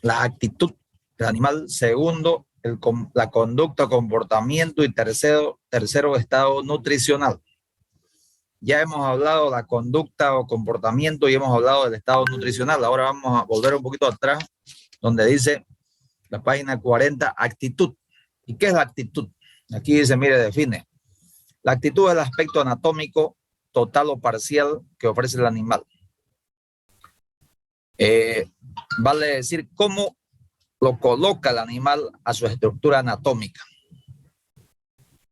la actitud del animal. Segundo, la conducta, comportamiento. Y tercero, estado nutricional. Ya hemos hablado de la conducta o comportamiento y hemos hablado del estado nutricional. Ahora vamos a volver un poquito atrás, donde dice la página 40, actitud. ¿Y qué es la actitud? Aquí dice, mire, define. La actitud es el aspecto anatómico total o parcial que ofrece el animal. Vale decir, cómo lo coloca el animal a su estructura anatómica.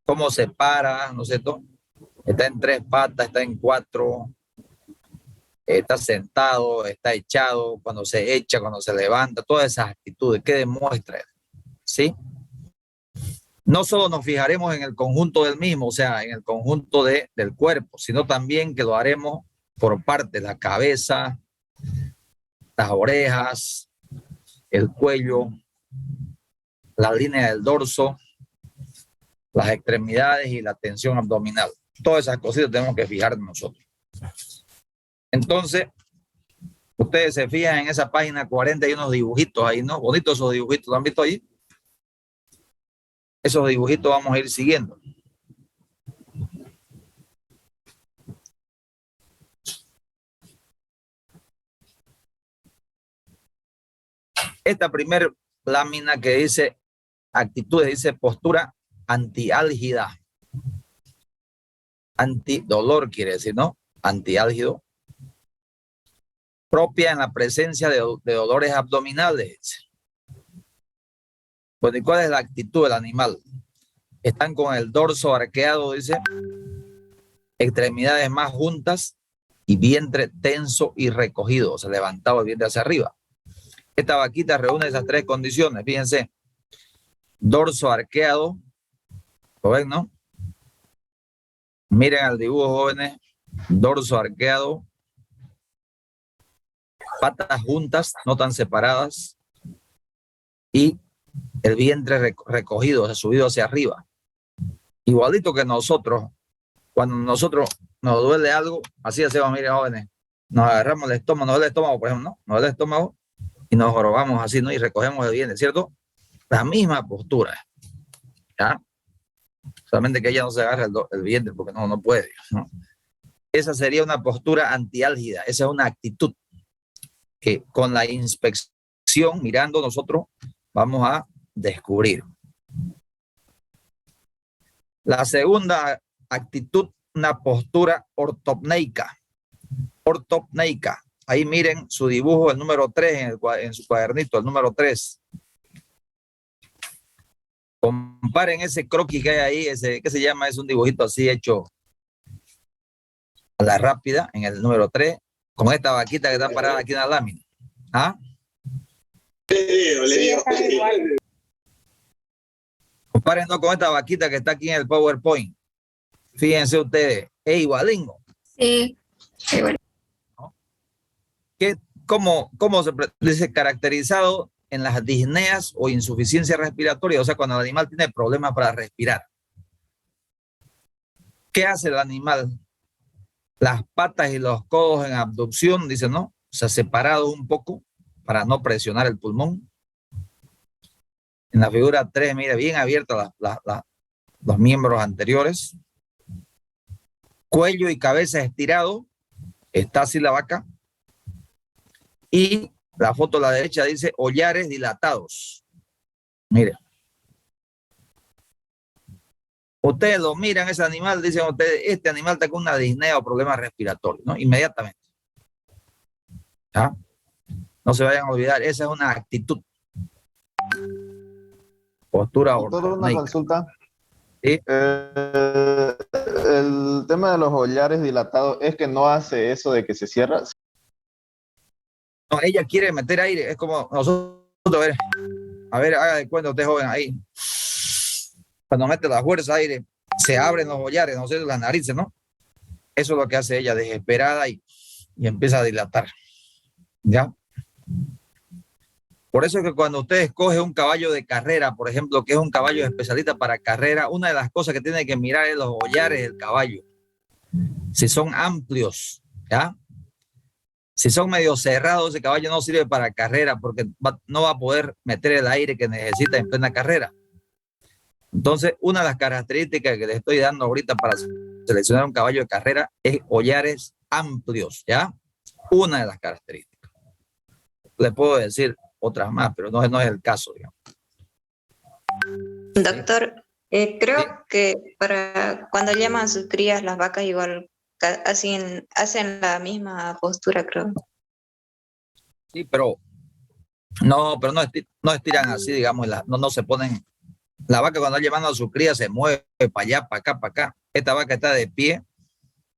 Cómo se para, ¿no es cierto? Está en 3 patas, está en 4, está sentado, está echado, cuando se echa, cuando se levanta, todas esas actitudes, ¿qué demuestra? ¿Sí? No solo nos fijaremos en el conjunto del mismo, o sea, en el conjunto del cuerpo, sino también que lo haremos por parte de la cabeza, las orejas, el cuello, la línea del dorso, las extremidades y la tensión abdominal. Todas esas cositas tenemos que fijarnos nosotros. Entonces, ustedes se fijan en esa página 40, hay unos dibujitos ahí, ¿no? Bonitos esos dibujitos, ¿lo han visto ahí? Esos dibujitos vamos a ir siguiendo. Esta primera lámina que dice actitudes, dice postura antiálgida. Antidolor quiere decir, ¿no? Antiálgido. Propia en la presencia de dolores abdominales. Pues, ¿y cuál es la actitud del animal? Están con el dorso arqueado, dice, extremidades más juntas y vientre tenso y recogido, o sea, levantado el vientre hacia arriba. Esta vaquita reúne esas 3 condiciones, fíjense. Dorso arqueado, ¿lo ven, no? Miren al dibujo, jóvenes. Dorso arqueado, patas juntas, no tan separadas, y el vientre recogido, o sea, subido hacia arriba. Igualito que nosotros, cuando nosotros nos duele algo, así hacemos, miren, jóvenes, nos agarramos el estómago, nos duele el estómago, por ejemplo, ¿no? Nos duele el estómago y nos jorobamos así, ¿no? Y recogemos el vientre, ¿cierto? La misma postura, ¿ya? Solamente que ella no se agarra el vientre porque no puede, ¿no? Esa sería una postura antiálgida, esa es una actitud que con la inspección, mirando nosotros, vamos a descubrir. La segunda actitud, una postura ortopneica. Ortopneica. Ahí miren su dibujo, el número 3 en su cuadernito, el número 3. Comparen ese croquis que hay ahí, ese, ¿qué se llama? Es un dibujito así hecho a la rápida, en el número 3, con esta vaquita que está parada aquí en la lámina. ¿Ah? Sí, Compárenlo con esta vaquita que está aquí en el PowerPoint. Fíjense ustedes, es igualingo. Sí. ¿No? ¿Cómo se dice? Caracterizado en las disneas o insuficiencia respiratoria, o sea, cuando el animal tiene problemas para respirar. ¿Qué hace el animal? Las patas y los codos en abducción, dice, ¿no? O sea, separado un poco para no presionar el pulmón. En la figura 3, mire, bien abiertos los miembros anteriores. Cuello y cabeza estirado, está así la vaca. Y la foto a la derecha dice hollares dilatados. Mire. Ustedes lo miran, ese animal, dicen ustedes, este animal está con una disnea o problema respiratorio, ¿no? Inmediatamente. ¿Ah? No se vayan a olvidar, esa es una actitud. Postura ortopneica. Una consulta. ¿Sí? El tema de los hollares dilatados es que no hace eso de que se cierra. No, ella quiere meter aire, es como nosotros, a ver, haga de cuenta usted joven ahí. Cuando mete la fuerza aire, se abren los hollares, no sé, las narices, ¿no? Eso es lo que hace ella, desesperada y empieza a dilatar. ¿Ya? Por eso es que cuando usted escoge un caballo de carrera, por ejemplo, que es un caballo especialista para carrera, una de las cosas que tiene que mirar es los hollares del caballo. Si son amplios, ¿ya? Si son medio cerrados, ese caballo no sirve para carrera porque no va a poder meter el aire que necesita en plena carrera. Entonces, una de las características que le estoy dando ahorita para seleccionar un caballo de carrera es collares amplios, ¿ya? Una de las características. Le puedo decir otras más, pero no es el caso, digamos. Doctor, creo Sí. que para cuando llaman a sus crías, las vacas igual hacen la misma postura, creo. Sí, pero no estiran así, digamos, no se ponen. La vaca cuando está llevando a su cría se mueve para allá, para acá, para acá. Esta vaca está de pie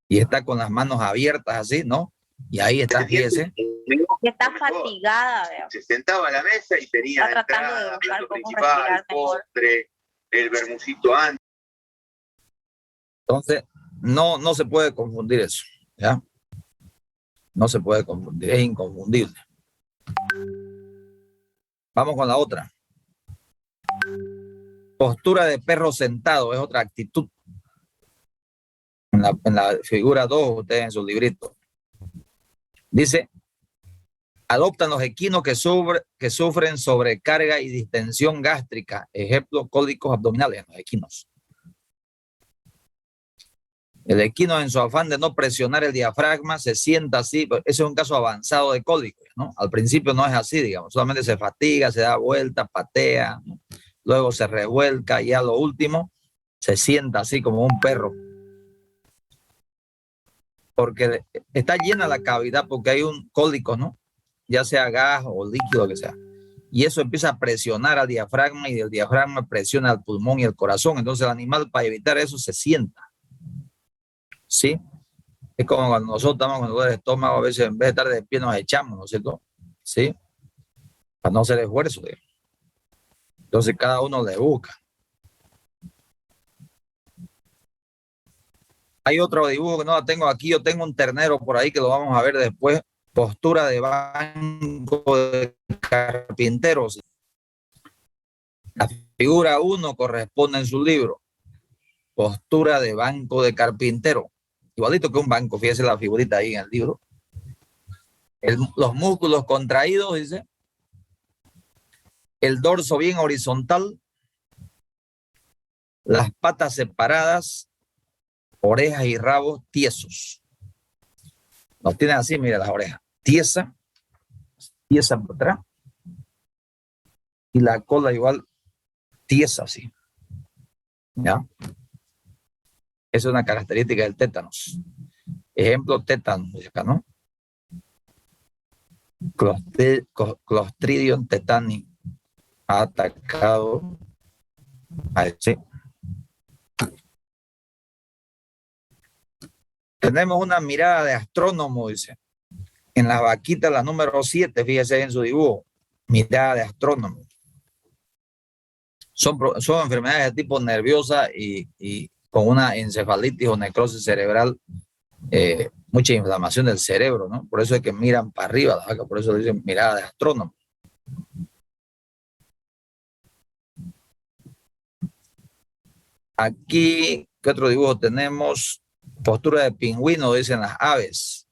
y está con las manos abiertas así, ¿no? Y ahí está, fíjese. Está fatigada, veo. Se sentaba a la mesa y tenía Está tratando de entrada, buscar plato cómo principal, respirar mejor. postre, el vermucito antes. Entonces, no se puede confundir eso, ¿ya? No se puede confundir, es inconfundible. Vamos con la otra. Postura de perro sentado es otra actitud. En la figura 2, ustedes en su librito. Dice, adoptan los equinos que sufren sobrecarga y distensión gástrica. Ejemplo, cólicos abdominales en los equinos. El equino, en su afán de no presionar el diafragma, se sienta así. Eso es un caso avanzado de cólico, ¿no? Al principio no es así, digamos. Solamente se fatiga, se da vuelta, patea, ¿no? Luego se revuelca y a lo último se sienta así como un perro. Porque está llena la cavidad porque hay un cólico, ¿no? Ya sea gas o líquido, que sea. Y eso empieza a presionar al diafragma y el diafragma presiona al pulmón y el corazón. Entonces el animal, para evitar eso, se sienta. ¿Sí? Es como cuando nosotros estamos con dolor de estómago, a veces en vez de estar de pie nos echamos, ¿no es cierto? ¿Sí? Para no hacer esfuerzo, digamos. Entonces cada uno le busca. Hay otro dibujo que no la tengo aquí. Yo tengo un ternero por ahí que lo vamos a ver después. Postura de banco de carpinteros. La figura 1 corresponde en su libro. Postura de banco de carpintero. Igualito que un banco, fíjese la figurita ahí en el libro. Los músculos contraídos, dice. El dorso bien horizontal. Las patas separadas. Orejas y rabos tiesos. Nos tienen así, mira las orejas. Tiesa por atrás. Y la cola igual tiesa así. ¿Ya? Esa es una característica del tétanos. Ejemplo, tétanos, acá, ¿no? Clostridium tetani ha atacado a ese. Tenemos una mirada de astrónomo, dice. En las vaquitas, la número 7, fíjese en su dibujo. Mirada de astrónomo. Son enfermedades de tipo nerviosa y con una encefalitis o necrosis cerebral, mucha inflamación del cerebro, ¿no? Por eso es que miran para arriba las vacas, por eso dicen mirada de astrónomo. Aquí, ¿qué otro dibujo tenemos? Postura de pingüino, dicen las aves.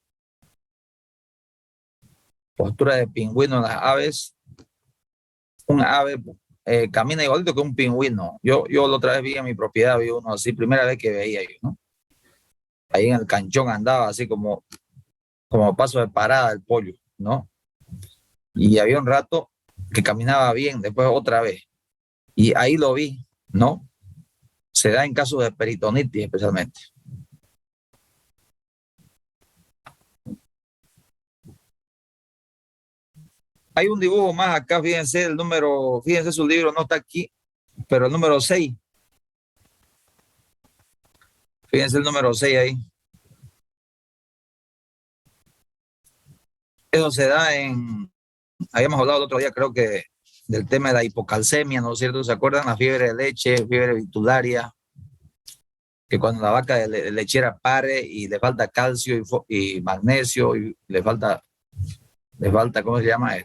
Postura de pingüino en las aves. Un ave camina igualito que un pingüino. Yo la otra vez vi en mi propiedad, vi uno así, primera vez que veía yo, ¿no? Ahí en el canchón andaba así como paso de parada el pollo, ¿no? Y había un rato que caminaba bien, después otra vez. Y ahí lo vi, ¿no? Se da en casos de peritonitis especialmente. Hay un dibujo más acá, fíjense el número, fíjense su libro, no está aquí, pero el número 6. Fíjense el número 6 ahí. Eso se da habíamos hablado el otro día, creo que del tema de la hipocalcemia, ¿no es cierto? ¿Se acuerdan? La fiebre de leche, fiebre vitularia, que cuando la vaca lechera pare y le falta calcio y magnesio y le falta, ¿cómo se llama?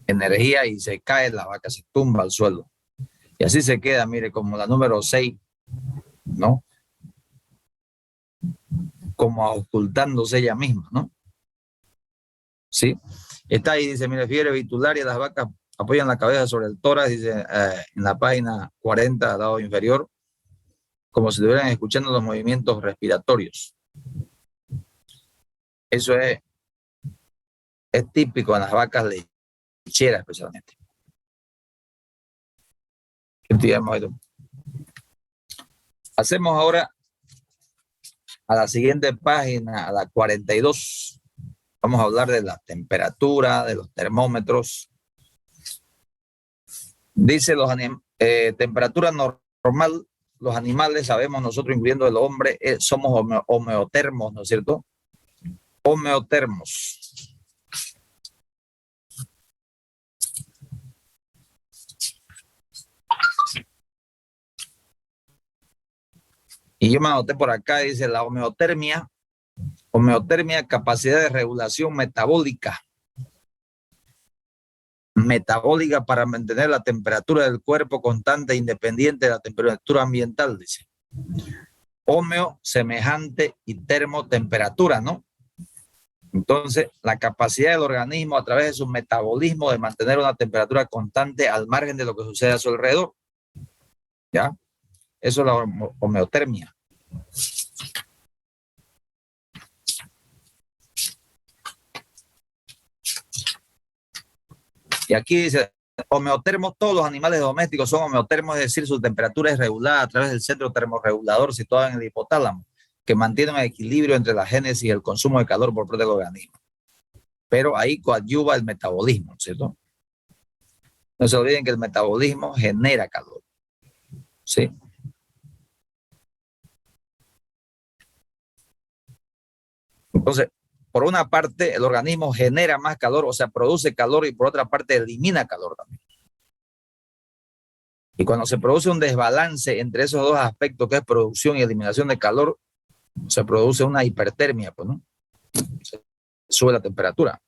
Energía y se cae la vaca, se tumba al suelo. Y así se queda, mire, como la número 6, ¿no? como ocultándose ella misma, ¿no? ¿Sí? Está ahí, dice, mire, fiebre vitularia, las vacas apoyan la cabeza sobre el tórax, dice en la página 40, al lado inferior, como si estuvieran escuchando los movimientos respiratorios. Eso es típico en las vacas lecheras, especialmente. Hacemos ahora a la siguiente página, a la 42. Vamos a hablar de la temperatura, de los termómetros. Dice temperatura normal, los animales, sabemos nosotros, incluyendo el hombre, somos homeotermos, ¿no es cierto? Homeotermos. Y yo me anoté por acá, dice la homeotermia, capacidad de regulación metabólica para mantener la temperatura del cuerpo constante e independiente de la temperatura ambiental, dice. Homeo, semejante, y termo, temperatura, ¿no? Entonces, la capacidad del organismo a través de su metabolismo de mantener una temperatura constante al margen de lo que sucede a su alrededor. ¿Ya? Eso es la homeotermia. Y aquí dice, homeotermos, todos los animales domésticos son homeotermos, es decir, su temperatura es regulada a través del centro termorregulador situado en el hipotálamo, que mantiene un equilibrio entre la génesis y el consumo de calor por parte del organismo. Pero ahí coadyuva el metabolismo, ¿cierto? No se olviden que el metabolismo genera calor. ¿Sí? Entonces, por una parte, el organismo genera más calor, o sea, produce calor, y por otra parte, elimina calor también. Y cuando se produce un desbalance entre esos dos aspectos, que es producción y eliminación de calor, se produce una hipertermia, pues, ¿no? Se sube la temperatura.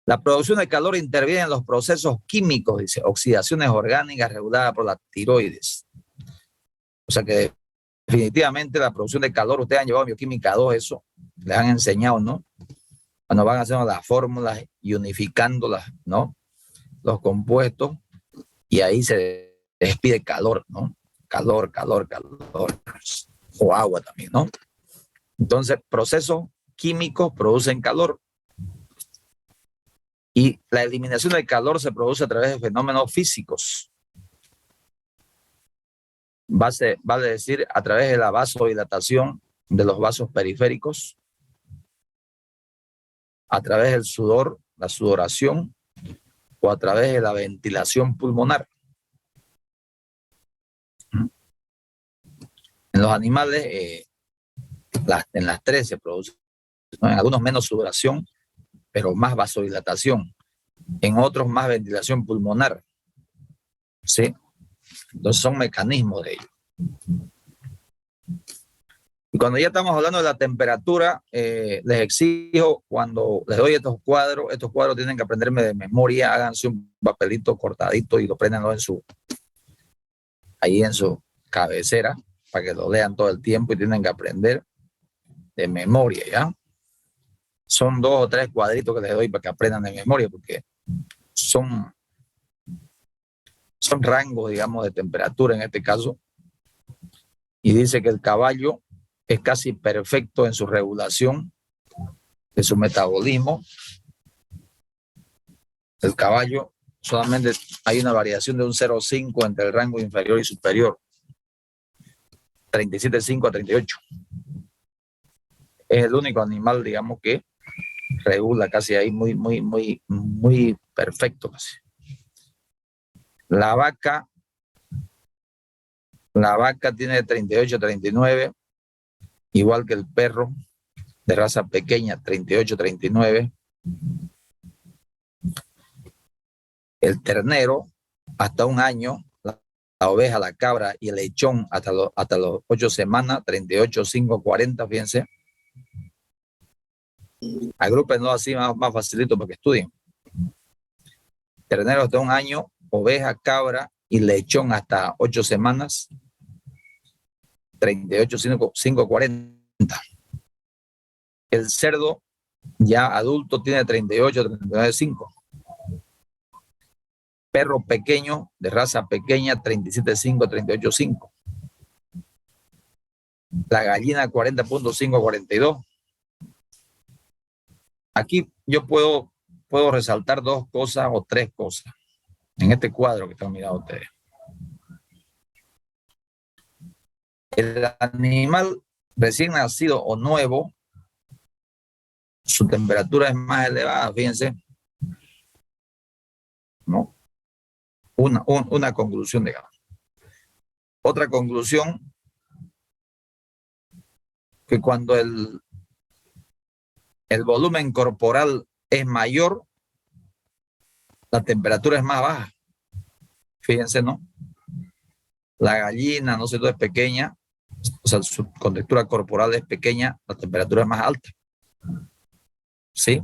La producción de calor interviene en los procesos químicos, dice, oxidaciones orgánicas reguladas por la tiroides. O sea que definitivamente la producción de calor, ustedes han llevado bioquímica 2, eso, les han enseñado, ¿no? Cuando van haciendo las fórmulas y unificándolas, ¿no? Los compuestos, y ahí se despide calor, ¿no? Calor. O agua también, ¿no? Entonces, procesos químicos producen calor. Y la eliminación del calor se produce a través de fenómenos físicos. Vale decir, a través de la vasodilatación de los vasos periféricos, a través del sudor, la sudoración, o a través de la ventilación pulmonar. En los animales, en las tres se produce, ¿no? En algunos menos sudoración, pero más vasodilatación. En otros más ventilación pulmonar. ¿Sí? Entonces son mecanismos de ello. Y cuando ya estamos hablando de la temperatura, les exijo, cuando les doy estos cuadros tienen que aprenderme de memoria, háganse un papelito cortadito y lo prendanlo ahí en su cabecera, para que lo lean todo el tiempo, y tienen que aprender de memoria, ¿ya? Son 2 o 3 cuadritos que les doy para que aprendan de memoria, porque son rangos, digamos, de temperatura en este caso. Y dice que el caballo es casi perfecto en su regulación de su metabolismo. El caballo solamente hay una variación de un 0,5 entre el rango inferior y superior. 37,5 a 38. Es el único animal, digamos, que regula casi ahí muy perfecto casi. La vaca tiene 38, 39, igual que el perro de raza pequeña, 38, 39. El ternero, hasta un año, la oveja, la cabra y el lechón hasta los 8 semanas, 38, 5, 40, fíjense. Agrúpenlo así más facilito para que estudien. Ternero hasta un año, oveja, cabra y lechón hasta 8 semanas, 38, 5, 40. El cerdo ya adulto tiene 38, 39,5. Perro pequeño, de raza pequeña, 37,5, 38,5. La gallina 40,5 a 42. Aquí yo puedo resaltar dos cosas o tres cosas en este cuadro que están mirando ustedes. El animal recién nacido o nuevo, su temperatura es más elevada, fíjense. ¿No? Una conclusión, digamos. Otra conclusión, que cuando el volumen corporal es mayor, la temperatura es más baja. Fíjense, ¿no? La gallina, no sé, es pequeña, o sea, su contextura corporal es pequeña, la temperatura es más alta. ¿Sí?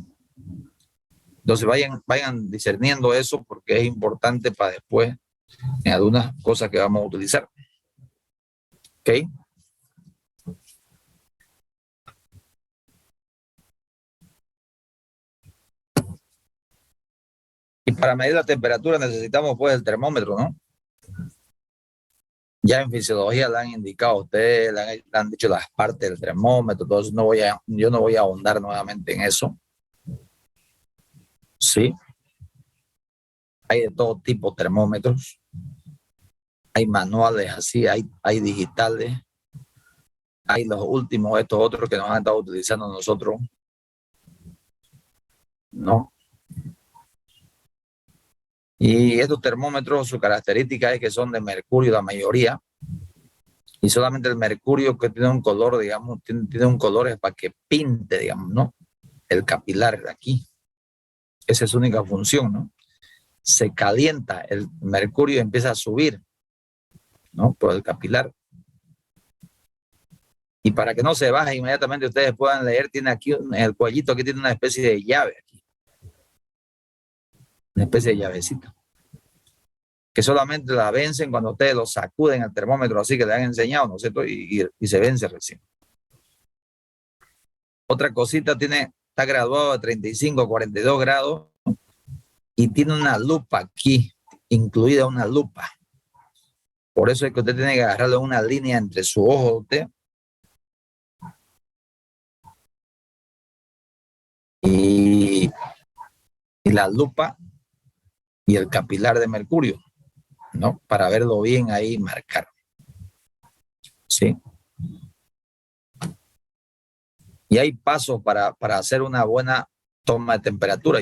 Entonces vayan discerniendo eso porque es importante para después en algunas cosas que vamos a utilizar. ¿Ok? Y para medir la temperatura necesitamos pues el termómetro, ¿no? Ya en fisiología le han indicado a ustedes, le han dicho las partes del termómetro, entonces yo no voy a ahondar nuevamente en eso. Sí. Hay de todo tipo de termómetros. Hay manuales así, hay digitales. Hay los últimos, estos otros que nos han estado utilizando nosotros. ¿No? Y estos termómetros, su característica es que son de mercurio la mayoría. Y solamente el mercurio que tiene un color, digamos, tiene un color es para que pinte, digamos, ¿no? El capilar de aquí. Esa es su única función, ¿no? Se calienta el mercurio y empieza a subir, ¿no? Por el capilar. Y para que no se baje inmediatamente, ustedes puedan leer, tiene aquí en el cuellito, aquí tiene una especie de llave, aquí. Una especie de llavecita. Que solamente la vencen cuando ustedes lo sacuden al termómetro, así que le han enseñado, ¿no es cierto? Y se vence recién. Otra cosita, está graduado de 35 a 42 grados y tiene una lupa aquí, incluida una lupa. Por eso es que usted tiene que agarrarle una línea entre su ojo de usted y la lupa y el capilar de mercurio, ¿no? Para verlo bien ahí, marcar. ¿Sí? Y hay pasos para hacer una buena toma de temperatura.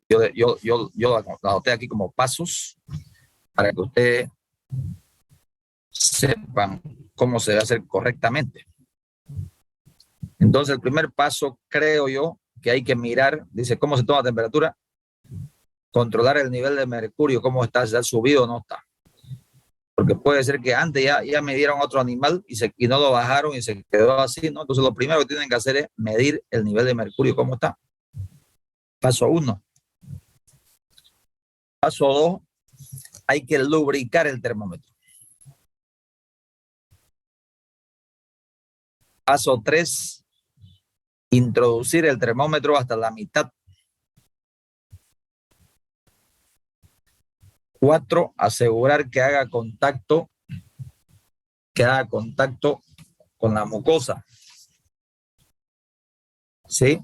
Yo la anoté aquí como pasos para que ustedes sepan cómo se debe hacer correctamente. Entonces, el primer paso, creo yo, que hay que mirar, dice, ¿cómo se toma la temperatura? Controlar el nivel de mercurio, cómo está, si ha subido o no está. Porque puede ser que antes ya midieron otro animal y no lo bajaron y se quedó así, ¿no? Entonces, lo primero que tienen que hacer es medir el nivel de mercurio, cómo está. Paso 1. Paso 2, hay que lubricar el termómetro. Paso 3, introducir el termómetro hasta la mitad. 4, asegurar que haga contacto con la mucosa. ¿Sí?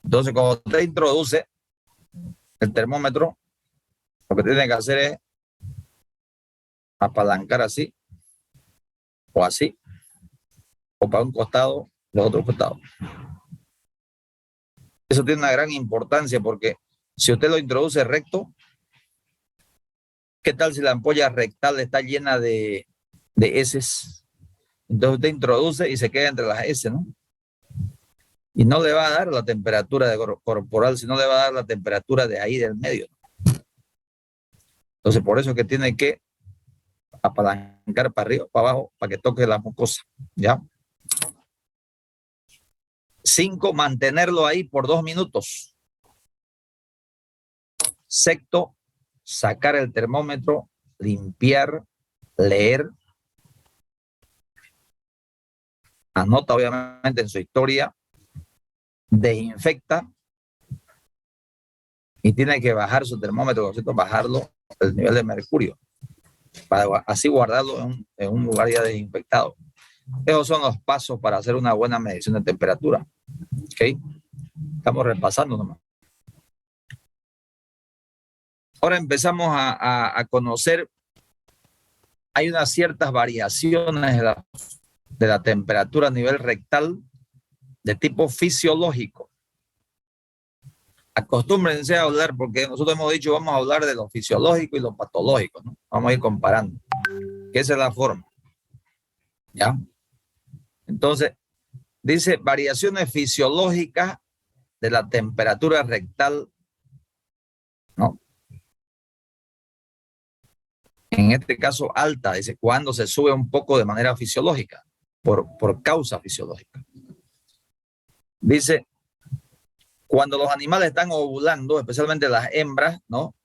Entonces, cuando usted introduce el termómetro, lo que tiene que hacer es apalancar así, o así, o para un costado, los otros costados. Eso tiene una gran importancia porque si usted lo introduce recto, ¿qué tal si la ampolla rectal está llena de heces? Entonces usted introduce y se queda entre las heces, ¿no? Y no le va a dar la temperatura corporal, sino le va a dar la temperatura de ahí del medio. Entonces, por eso es que tiene que apalancar para arriba, para abajo, para que toque la mucosa, ¿ya? 5, mantenerlo ahí por 2 minutos. Sexto, sacar el termómetro, limpiar, leer, anota obviamente en su historia, desinfecta y tiene que bajar su termómetro, ¿cierto? Bajarlo el nivel de mercurio para así guardarlo en un lugar ya desinfectado. Esos son los pasos para hacer una buena medición de temperatura. ¿Ok? Estamos repasando nomás. Ahora empezamos a conocer, hay unas ciertas variaciones de la temperatura a nivel rectal de tipo fisiológico. Acostúmbrense a hablar, porque nosotros hemos dicho vamos a hablar de lo fisiológico y lo patológico, ¿no? Vamos a ir comparando, que esa es la forma. ¿Ya? Entonces, dice variaciones fisiológicas de la temperatura rectal, ¿no? En este caso alta, dice, cuando se sube un poco de manera fisiológica, por causa fisiológica. Dice, cuando los animales están ovulando, especialmente las hembras, ¿no?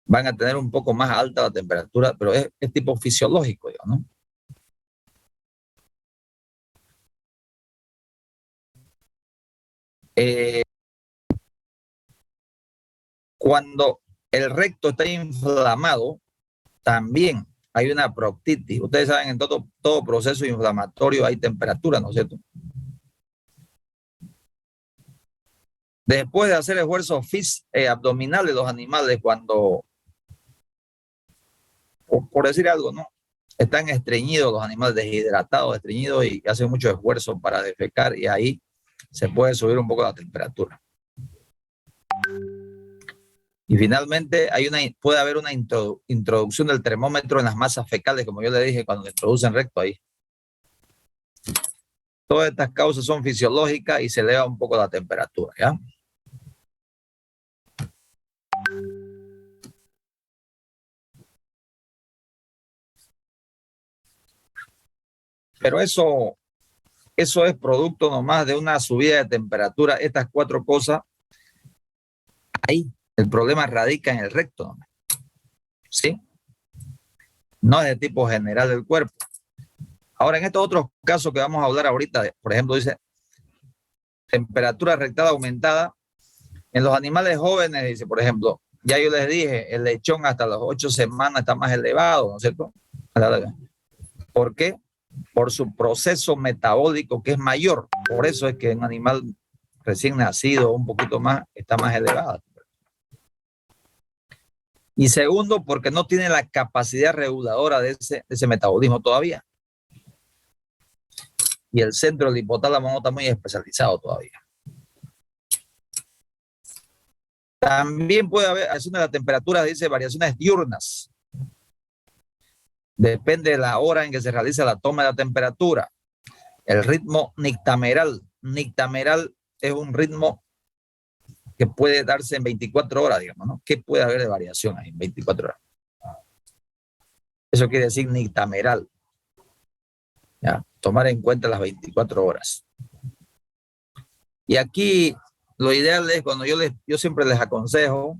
Van a tener un poco más alta la temperatura, pero es tipo fisiológico, ¿no? Cuando el recto está inflamado, también hay una proctitis. Ustedes saben, en todo proceso inflamatorio hay temperatura, ¿no es cierto? Después de hacer esfuerzos abdominales, los animales, cuando, por decir algo, ¿no? Están estreñidos los animales, deshidratados, estreñidos y hacen mucho esfuerzo para defecar y ahí se puede subir un poco la temperatura. Y finalmente puede haber una introducción del termómetro en las masas fecales, como yo le dije, cuando le introducen recto ahí. Todas estas causas son fisiológicas y se eleva un poco la temperatura, ¿ya? Pero eso es producto nomás de una subida de temperatura. Estas cuatro cosas, ahí el problema radica en el recto, ¿no? ¿Sí? No es de tipo general del cuerpo. Ahora, en estos otros casos que vamos a hablar ahorita, por ejemplo, dice temperatura rectal aumentada. En los animales jóvenes, dice, por ejemplo, ya yo les dije, el lechón hasta las 8 semanas está más elevado, ¿no es cierto? ¿Por qué? Por su proceso metabólico que es mayor. Por eso es que un animal recién nacido, un poquito más, está más elevado. Y segundo, porque no tiene la capacidad reguladora de ese metabolismo todavía. Y el centro del hipotálamo no está muy especializado todavía. También puede haber variaciones de la temperatura, dice variaciones diurnas. Depende de la hora en que se realiza la toma de la temperatura. El ritmo nictameral. Nictameral es un ritmo que puede darse en 24 horas, digamos, ¿no? ¿Qué puede haber de variación ahí en 24 horas? Eso quiere decir nictameral. ¿Ya? Tomar en cuenta las 24 horas. Y aquí lo ideal es cuando yo siempre les aconsejo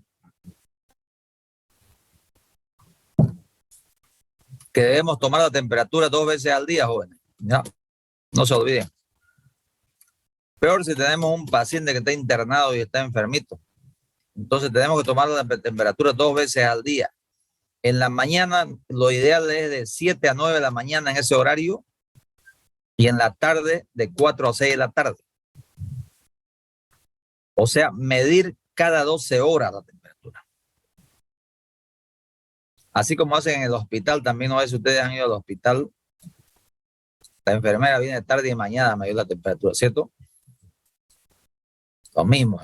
que debemos tomar la temperatura 2 veces al día, jóvenes. ¿Ya? No se olviden. Peor si tenemos un paciente que está internado y está enfermito. Entonces tenemos que tomar la temperatura 2 veces al día. En la mañana, lo ideal es de 7 a 9 de la mañana en ese horario y en la tarde de 4 a 6 de la tarde. O sea, medir cada 12 horas la temperatura. Así como hacen en el hospital, también no sé si ustedes han ido al hospital. La enfermera viene tarde y mañana a medir la temperatura, ¿cierto? Lo mismo.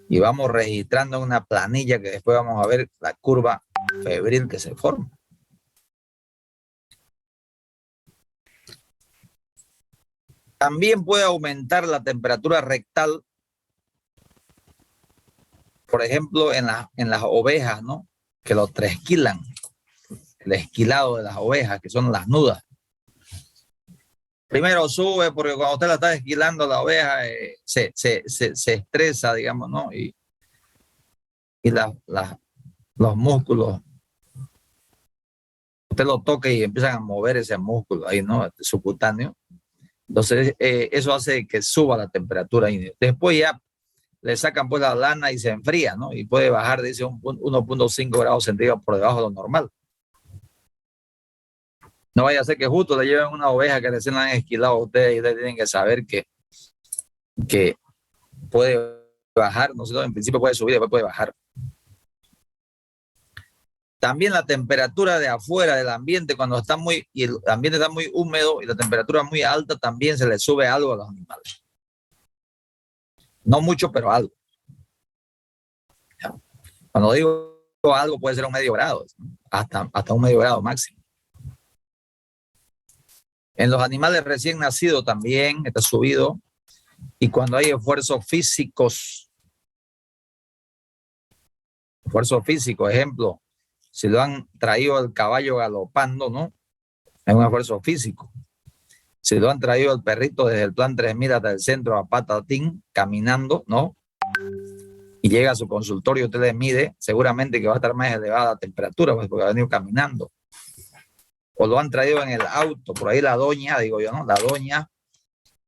Y vamos registrando una planilla que después vamos a ver la curva febril que se forma. También puede aumentar la temperatura rectal, por ejemplo, en las ovejas, ¿no? Que lo tresquilan, el esquilado de las ovejas, que son las nudas. Primero sube porque cuando usted la está esquilando la oveja se estresa, digamos, ¿no? Y los músculos. Usted lo toca y empiezan a mover ese músculo ahí, ¿no? Subcutáneo. Entonces, eso hace que suba la temperatura. Y después ya le sacan pues la lana y se enfría, ¿no? Y puede bajar, dice, 1.5 grados centígrados por debajo de lo normal. No vaya a ser que justo le lleven una oveja que recién la han esquilado a ustedes y ustedes tienen que saber que puede bajar, ¿no? En principio puede subir, después puede bajar. También la temperatura de afuera del ambiente, cuando está y el ambiente está muy húmedo y la temperatura muy alta, también se le sube algo a los animales. No mucho, pero algo. Cuando digo algo, puede ser un medio grado, hasta un medio grado máximo. En los animales recién nacidos también está subido. Y cuando hay esfuerzos físicos, ejemplo, si lo han traído el caballo galopando, ¿no? Es un esfuerzo físico. Si lo han traído el perrito desde el plan 3000 hasta el centro a patatín, caminando, ¿no? Y llega a su consultorio, usted le mide, seguramente que va a estar más elevada la temperatura, pues, porque ha venido caminando. O lo han traído en el auto, por ahí la doña, digo yo, ¿no? La doña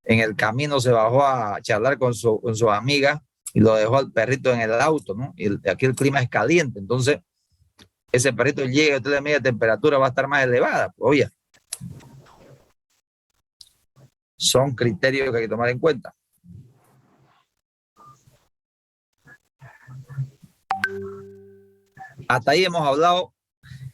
en el camino se bajó a charlar con su amiga y lo dejó al perrito en el auto, ¿no? Y aquí el clima es caliente, entonces ese perrito llega y usted le mide temperatura, va a estar más elevada, pues, oye. Son criterios que hay que tomar en cuenta. Hasta ahí hemos hablado,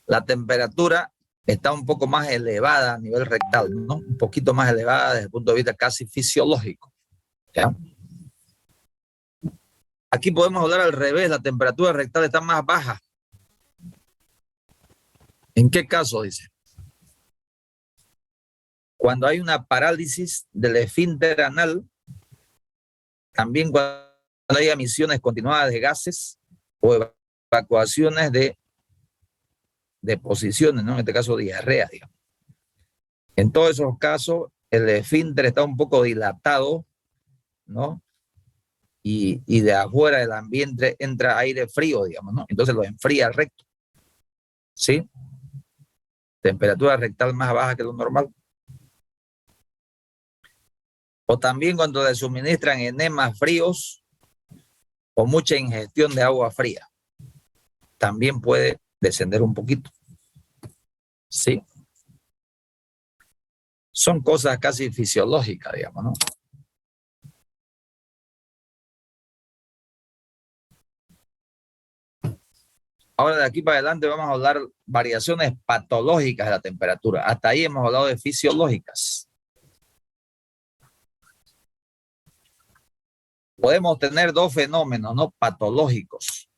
la temperatura está un poco más elevada a nivel rectal, ¿no? Un poquito más elevada desde el punto de vista casi fisiológico, ¿ya? Aquí podemos hablar al revés, la temperatura rectal está más baja. ¿En qué caso? Dice. Cuando hay una parálisis del esfínter anal, también cuando hay emisiones continuadas de gases o evacuaciones de posiciones, ¿no? En este caso diarrea, digamos. En todos esos casos, el esfínter está un poco dilatado, ¿no? Y de afuera del ambiente entra aire frío, digamos, ¿no? Entonces lo enfría el recto, ¿sí? Temperatura rectal más baja que lo normal. O también cuando le suministran enemas fríos o mucha ingestión de agua fría, también puede descender un poquito, ¿sí? Son cosas casi fisiológicas, digamos, ¿no? Ahora de aquí para adelante vamos a hablar variaciones patológicas de la temperatura. Hasta ahí hemos hablado de fisiológicas. Podemos tener dos fenómenos, ¿no? Patológicos.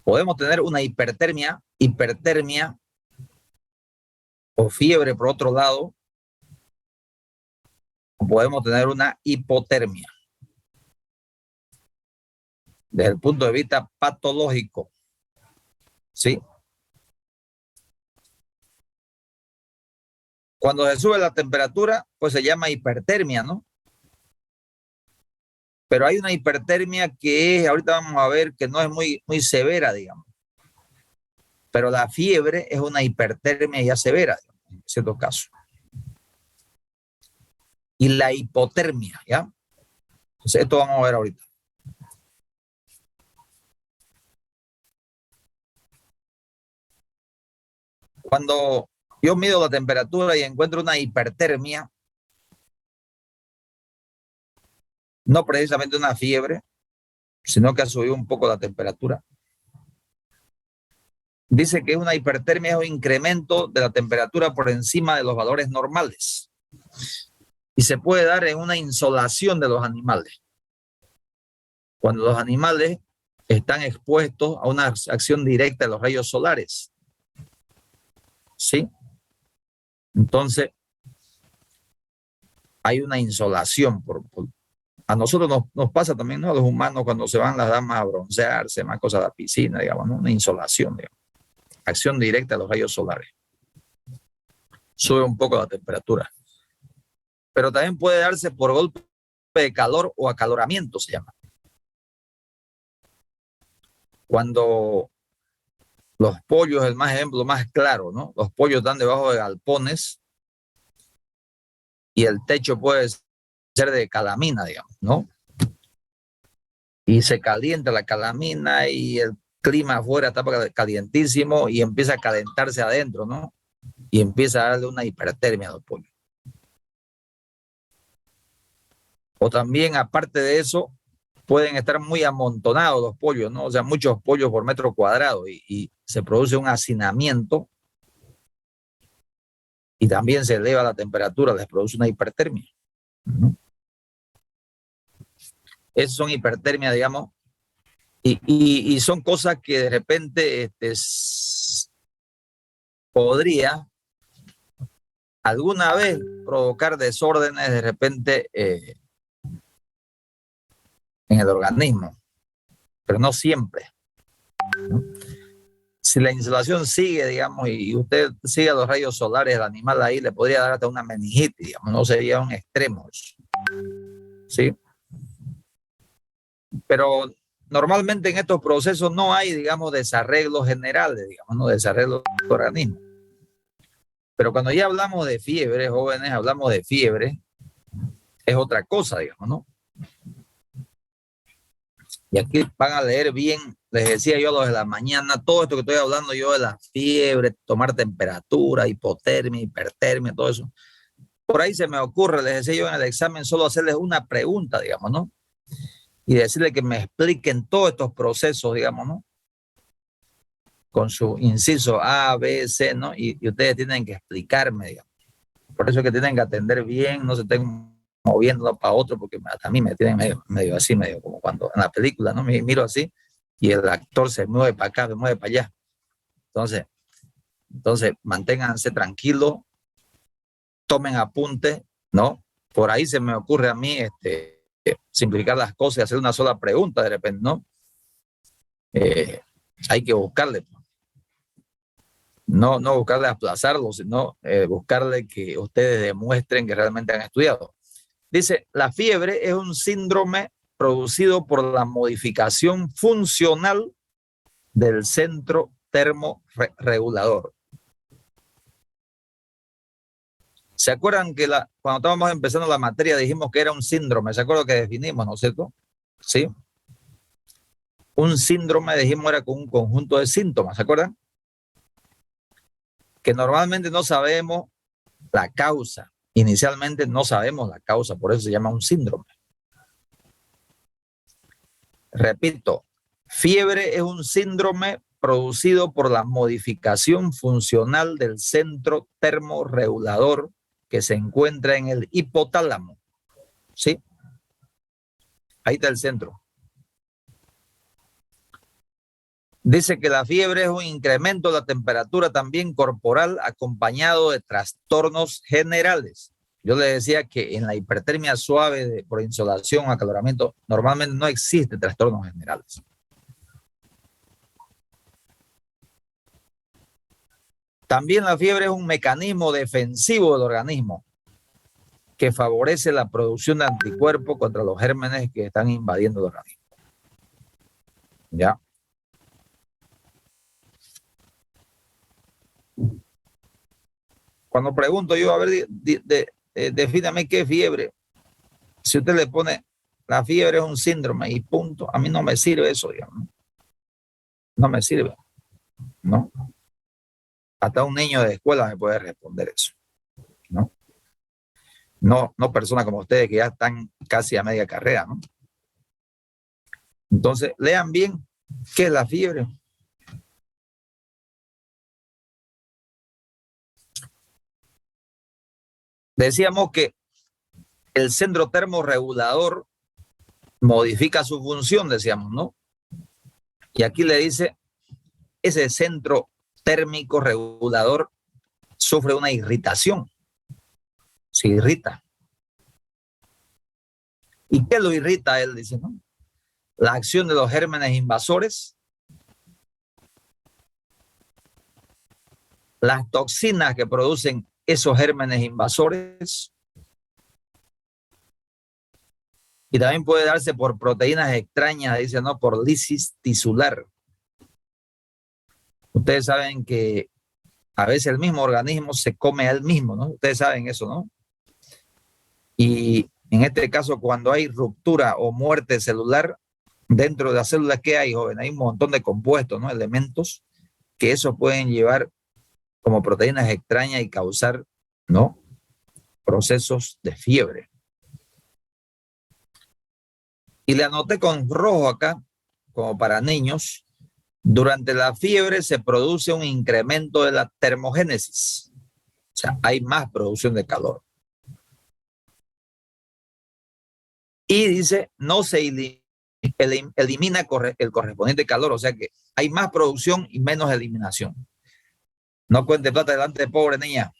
Podemos tener una hipertermia o fiebre por otro lado. O podemos tener una hipotermia. Desde el punto de vista patológico, ¿sí? Cuando se sube la temperatura, pues se llama hipertermia, ¿no? Pero hay una hipertermia que ahorita vamos a ver que no es muy severa, digamos. Pero la fiebre es una hipertermia ya severa, digamos, en ciertos casos. Y la hipotermia, ¿ya? Entonces, esto vamos a ver ahorita. Cuando yo mido la temperatura y encuentro una hipertermia, no precisamente una fiebre, sino que ha subido un poco la temperatura. Dice que una hipertermia es un incremento de la temperatura por encima de los valores normales. Y se puede dar en una insolación de los animales. Cuando los animales están expuestos a una acción directa de los rayos solares. ¿Sí? Entonces, hay una insolación. A nosotros nos pasa también, ¿no? A los humanos cuando se van las damas a broncearse, más cosas a la piscina, digamos, ¿no? Una insolación, digamos. Acción directa de los rayos solares. Sube un poco la temperatura. Pero también puede darse por golpe de calor o acaloramiento, se llama. Cuando los pollos, el más ejemplo más claro, ¿no? Los pollos están debajo de galpones y el techo puede ser de calamina, digamos, ¿no? Y se calienta la calamina y el clima afuera está calientísimo y empieza a calentarse adentro, ¿no? Y empieza a darle una hipertermia a los pollos. O también, aparte de eso, pueden estar muy amontonados los pollos, ¿no? O sea, muchos pollos por metro cuadrado y se produce un hacinamiento y también se eleva la temperatura, les produce una hipertermia, ¿no? Esas son hipertermias, digamos, y son cosas que de repente podría alguna vez provocar desórdenes de repente en el organismo, pero no siempre, ¿no? Si la insolación sigue, digamos, y usted sigue los rayos solares del animal ahí, le podría dar hasta una meningitis, digamos, no sería un extremo, ¿sí? Pero normalmente en estos procesos no hay, digamos, desarreglos generales, digamos, no desarreglos del organismo. Pero cuando ya hablamos de fiebre, jóvenes, hablamos de fiebre, es otra cosa, digamos, ¿no? Y aquí van a leer bien, les decía yo a los de la mañana, todo esto que estoy hablando yo de la fiebre, tomar temperatura, hipotermia, hipertermia, todo eso. Por ahí se me ocurre, les decía yo en el examen, solo hacerles una pregunta, digamos, ¿no? Y decirle que me expliquen todos estos procesos, digamos, ¿no? Con su inciso A, B, C, ¿no? Y ustedes tienen que explicarme, digamos. Por eso es que tienen que atender bien, no se estén moviendo para otro, porque a mí me tienen medio así, medio como cuando en la película, ¿no? Me miro así y el actor se mueve para acá, se mueve para allá. Entonces manténganse tranquilos, tomen apunte, ¿no? Por ahí se me ocurre a mí simplificar las cosas y hacer una sola pregunta de repente, ¿no? Hay que buscarle, no buscarle aplazarlo, sino buscarle que ustedes demuestren que realmente han estudiado. Dice, la fiebre es un síndrome producido por la modificación funcional del centro termorregulador. ¿Se acuerdan que cuando estábamos empezando la materia dijimos que era un síndrome? ¿Se acuerdan que definimos, no es cierto? Sí. Un síndrome, dijimos, era con un conjunto de síntomas, ¿se acuerdan? Que normalmente no sabemos la causa. Inicialmente no sabemos la causa, por eso se llama un síndrome. Repito, fiebre es un síndrome producido por la modificación funcional del centro termorregulador que se encuentra en el hipotálamo. ¿Sí? Ahí está el centro. Dice que la fiebre es un incremento de la temperatura también corporal acompañado de trastornos generales. Yo le decía que en la hipertermia suave por insolación o acaloramiento normalmente no existe trastornos generales. También la fiebre es un mecanismo defensivo del organismo que favorece la producción de anticuerpos contra los gérmenes que están invadiendo el organismo. ¿Ya? Cuando pregunto yo, a ver, defíname qué es fiebre. Si usted le pone, la fiebre es un síndrome y punto, a mí no me sirve eso, digamos. No me sirve, ¿no? Hasta un niño de escuela me puede responder eso, ¿no? No personas como ustedes que ya están casi a media carrera, ¿no? Entonces, lean bien qué es la fiebre. Decíamos que el centro termorregulador modifica su función, decíamos, ¿no? Y aquí le dice, ese centro térmico regulador sufre una irritación. Se irrita. ¿Y qué lo irrita? Él dice, ¿no? La acción de los gérmenes invasores, las toxinas que producen esos gérmenes invasores, y también puede darse por proteínas extrañas, dice, ¿no? Por lisis tisular. Ustedes saben que a veces el mismo organismo se come a él mismo, ¿no? Ustedes saben eso, ¿no? Y en este caso, cuando hay ruptura o muerte celular, dentro de las células, ¿qué hay, joven? Hay un montón de compuestos, ¿no? Elementos que eso pueden llevar como proteínas extrañas y causar, ¿no? Procesos de fiebre. Y le anoté con rojo acá, como para niños. Durante la fiebre se produce un incremento de la termogénesis. O sea, hay más producción de calor. Y dice, no se elimina el correspondiente calor. O sea que hay más producción y menos eliminación. No cuente plata delante de pobre, niña.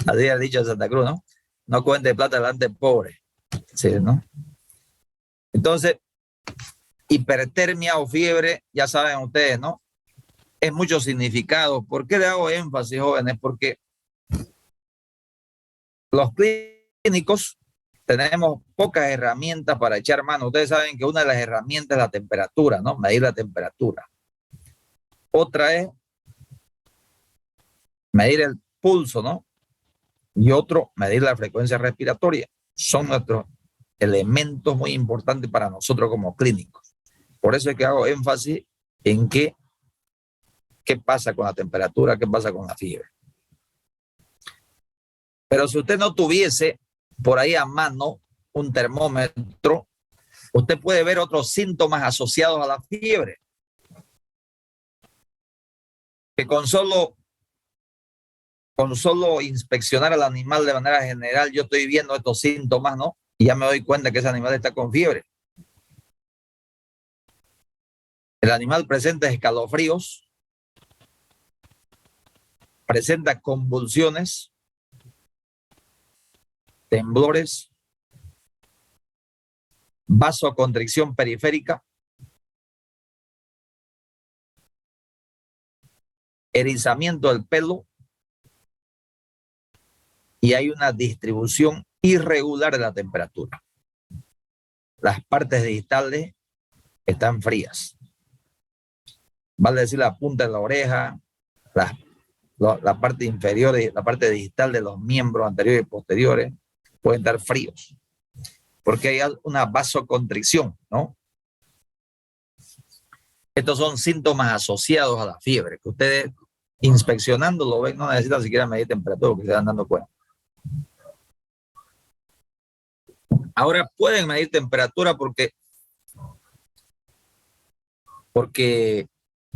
Así ha dicho Santa Cruz, ¿no? No cuente plata delante de pobre. Sí, ¿no? Entonces, hipertermia o fiebre, ya saben ustedes, ¿no? Es mucho significado. ¿Por qué le hago énfasis, jóvenes? Porque los clínicos tenemos pocas herramientas para echar mano. Ustedes saben que una de las herramientas es la temperatura, ¿no? Medir la temperatura. Otra es medir el pulso, ¿no? Y otro, medir la frecuencia respiratoria. Son nuestros elementos muy importantes para nosotros como clínicos. Por eso es que hago énfasis en qué pasa con la temperatura, qué pasa con la fiebre. Pero si usted no tuviese por ahí a mano un termómetro, usted puede ver otros síntomas asociados a la fiebre. Que con solo inspeccionar al animal de manera general, yo estoy viendo estos síntomas, ¿no? Y ya me doy cuenta que ese animal está con fiebre. El animal presenta escalofríos, presenta convulsiones, temblores, vasoconstricción periférica, erizamiento del pelo y hay una distribución irregular de la temperatura. Las partes distales están frías. Vale decir la punta de la oreja, la parte inferior y la parte distal de los miembros anteriores y posteriores pueden estar fríos. Porque hay una vasoconstricción, ¿no? Estos son síntomas asociados a la fiebre, que ustedes inspeccionando lo ven, no necesitan siquiera medir temperatura, porque se van dando cuenta. Ahora pueden medir temperatura porque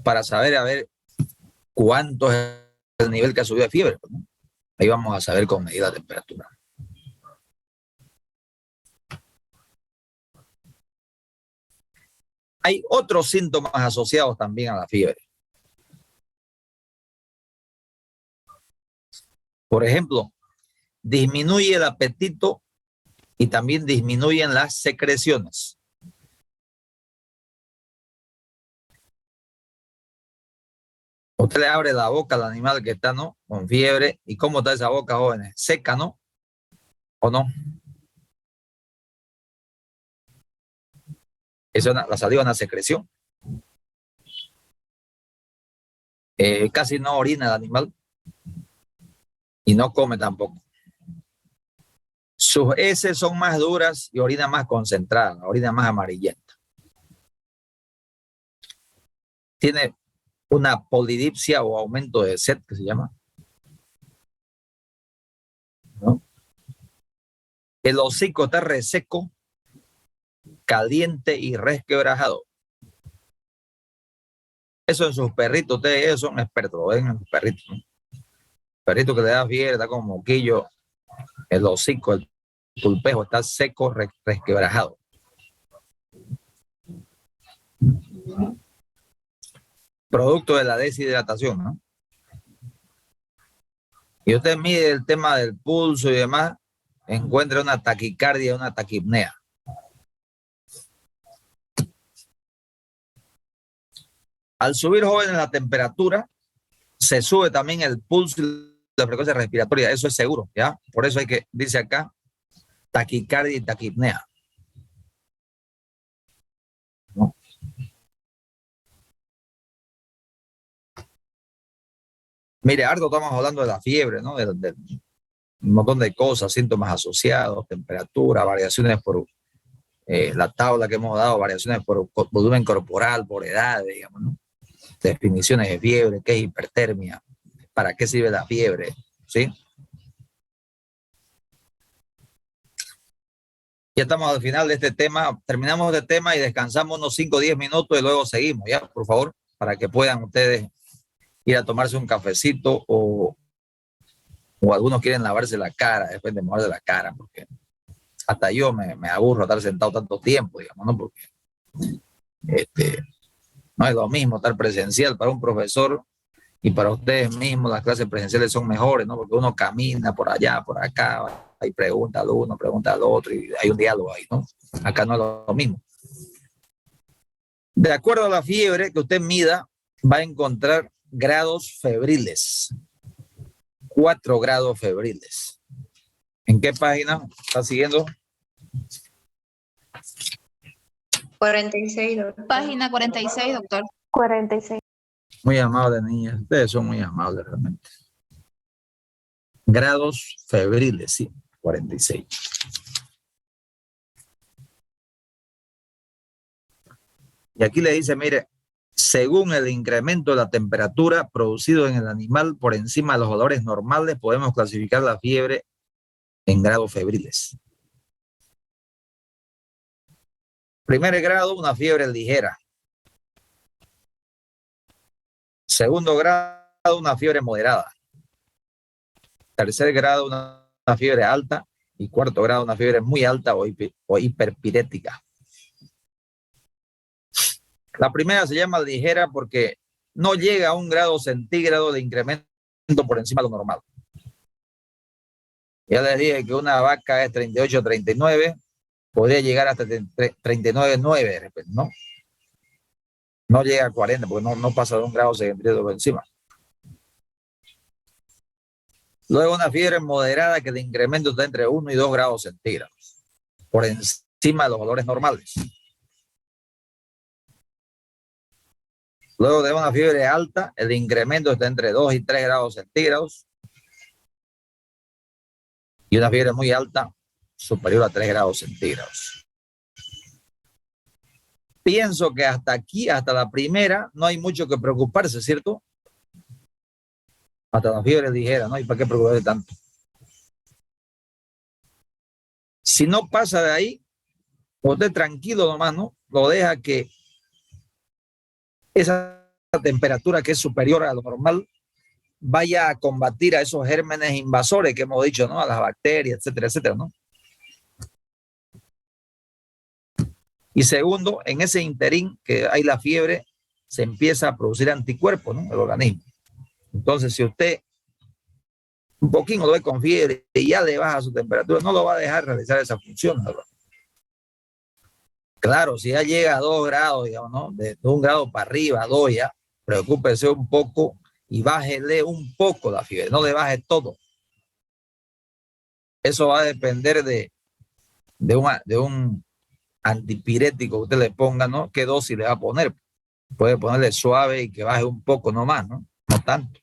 para saber a ver cuánto es el nivel que ha subido de fiebre, ¿no? Ahí vamos a saber con medida de temperatura. Hay otros síntomas asociados también a la fiebre. Por ejemplo, disminuye el apetito y también disminuyen las secreciones. Usted le abre la boca al animal que está, ¿no? Con fiebre. ¿Y cómo está esa boca, jóvenes? Seca, ¿no? ¿O no? La saliva es una secreción. Casi no orina el animal y no come tampoco. Sus heces son más duras y orina más concentrada, orina más amarillenta. Tiene una polidipsia o aumento de sed, que se llama, ¿no? El hocico está reseco, caliente y resquebrajado. Eso en sus perritos, ustedes ellos son expertos, lo ven en sus perritos, ¿no? Perrito que le da fiebre, está con moquillo, el hocico, el pulpejo está seco, resquebrajado. Producto de la deshidratación, ¿no? Y usted mide el tema del pulso y demás, encuentra una taquicardia, una taquipnea. Al subir, jóvenes, la temperatura, se sube también el pulso y la frecuencia respiratoria, eso es seguro, ¿ya? Por eso hay que, dice acá, taquicardia y taquipnea, ¿no? Mire, harto estamos hablando de la fiebre, ¿no? De un montón de cosas, síntomas asociados, temperatura, variaciones por la tabla que hemos dado, variaciones por volumen corporal, por edad, digamos, ¿no? Definiciones de fiebre, qué es hipertermia, para qué sirve la fiebre, ¿sí? Ya estamos al final de este tema, terminamos este tema y descansamos unos 5 o 10 minutos y luego seguimos, ¿ya? Por favor, para que puedan ustedes ir a tomarse un cafecito o algunos quieren lavarse la cara, después de mojarse la cara, porque hasta yo me aburro estar sentado tanto tiempo, digamos, ¿no? Porque no es lo mismo estar presencial para un profesor y para ustedes mismos las clases presenciales son mejores, ¿no? Porque uno camina por allá, por acá, hay pregunta al uno, pregunta al otro y hay un diálogo ahí, ¿no? Acá no es lo mismo. De acuerdo a la fiebre que usted mida, va a encontrar grados febriles. 4 grados febriles. ¿En qué página está siguiendo? 46, doctor. Página 46, doctor. 46. Muy amable, niñas. Ustedes son muy amables realmente. Grados febriles, sí, 46. Y aquí le dice, mire, según el incremento de la temperatura producido en el animal por encima de los valores normales, podemos clasificar la fiebre en grados febriles. Primer grado, una fiebre ligera. Segundo grado, una fiebre moderada. Tercer grado, una fiebre alta. Y cuarto grado, una fiebre muy alta o hiperpirética. La primera se llama ligera porque no llega a 1 grado centígrado de incremento por encima de lo normal. Ya les dije que una vaca es 38, 39, podría llegar hasta 39,9 de repente, ¿no? No llega a 40 porque no pasa de 1 grado centígrado por encima. Luego una fiebre moderada que de incremento está entre 1 y 2 grados centígrados, por encima de los valores normales. Luego de una fiebre alta, el incremento está entre 2 y 3 grados centígrados. Y una fiebre muy alta, superior a 3 grados centígrados. Pienso que hasta aquí, hasta la primera, no hay mucho que preocuparse, ¿cierto? Hasta la fiebre ligera, no hay para qué preocuparse tanto. Si no pasa de ahí, usted tranquilo nomás, ¿no? Lo deja que esa temperatura que es superior a lo normal vaya a combatir a esos gérmenes invasores que hemos dicho, ¿no? A las bacterias, etcétera, etcétera, ¿no? Y segundo, en ese interín que hay la fiebre, se empieza a producir anticuerpos, ¿no? El organismo. Entonces, si usted un poquito lo ve con fiebre y ya le baja su temperatura, no lo va a dejar realizar esa función, ¿verdad? Claro, si ya llega a 2 grados, digamos, ¿no? De 1 grado para arriba, a 2 ya, preocúpese un poco y bájele un poco la fiebre, no le baje todo. Eso va a depender de un antipirético que usted le ponga, ¿no? ¿Qué dosis le va a poner? Puede ponerle suave y que baje un poco nomás, ¿no? No tanto.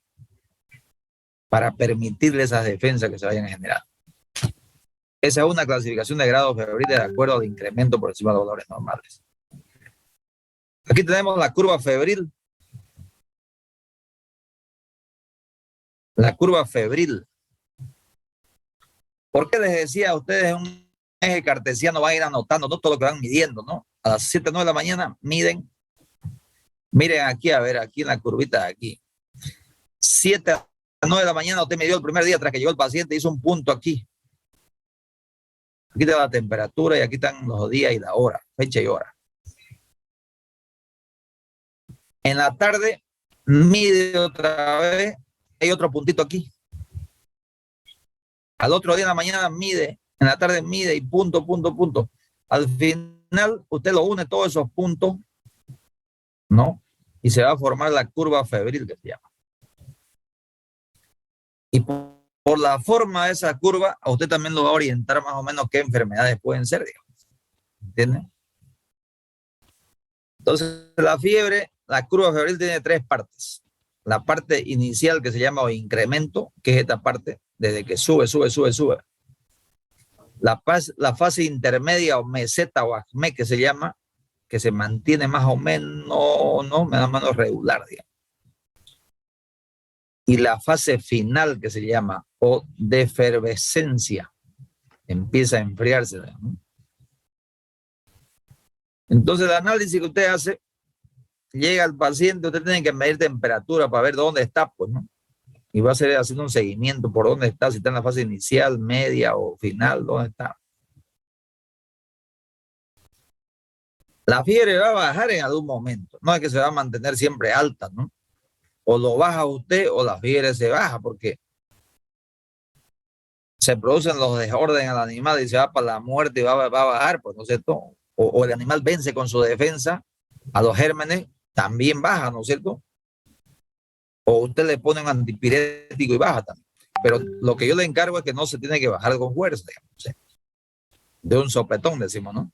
Para permitirle esas defensas que se vayan a generar. Esa es una clasificación de grados febriles de acuerdo al incremento por encima de los valores normales. Aquí tenemos la curva febril. La curva febril. ¿Por qué les decía a ustedes un eje cartesiano? Van a ir anotando, no todo lo que van midiendo, ¿no? A las 7, 9 de la mañana miden. Miren aquí, a ver, aquí en la curvita de aquí. 7 a 9 de la mañana usted midió el primer día tras que llegó el paciente, hizo un punto aquí. Aquí está la temperatura y aquí están los días y la hora, fecha y hora. En la tarde mide otra vez, hay otro puntito aquí. Al otro día en la mañana mide, en la tarde mide y punto, punto, punto. Al final usted lo une todos esos puntos, ¿no? Y se va a formar la curva febril que se llama. Y por la forma de esa curva, a usted también lo va a orientar más o menos qué enfermedades pueden ser, digamos. ¿Entiende? Entonces, la fiebre, la curva febril tiene 3 partes. la parte inicial que se llama o incremento, que es esta parte, desde que sube. La fase intermedia o meseta o acme que se llama, que se mantiene más o menos, más o menos regular, digamos. Y la fase final que se llama o defervescencia, empieza a enfriarse, ¿no? Entonces el análisis que usted hace, llega al paciente, usted tiene que medir temperatura para ver dónde está, pues, ¿no? Y va a ser haciendo un seguimiento por dónde está, si está en la fase inicial, media o final, dónde está. La fiebre va a bajar en algún momento, no es que se va a mantener siempre alta, ¿no? O lo baja usted o la fiebre se baja, porque se producen los desórdenes al animal y se va para la muerte y va a bajar, pues, ¿no es cierto? O el animal vence con su defensa a los gérmenes, también baja, ¿no es cierto? O usted le pone un antipirético y baja también. Pero lo que yo le encargo es que no se tiene que bajar con fuerza, digamos, ¿sí? De un sopetón, decimos, ¿no?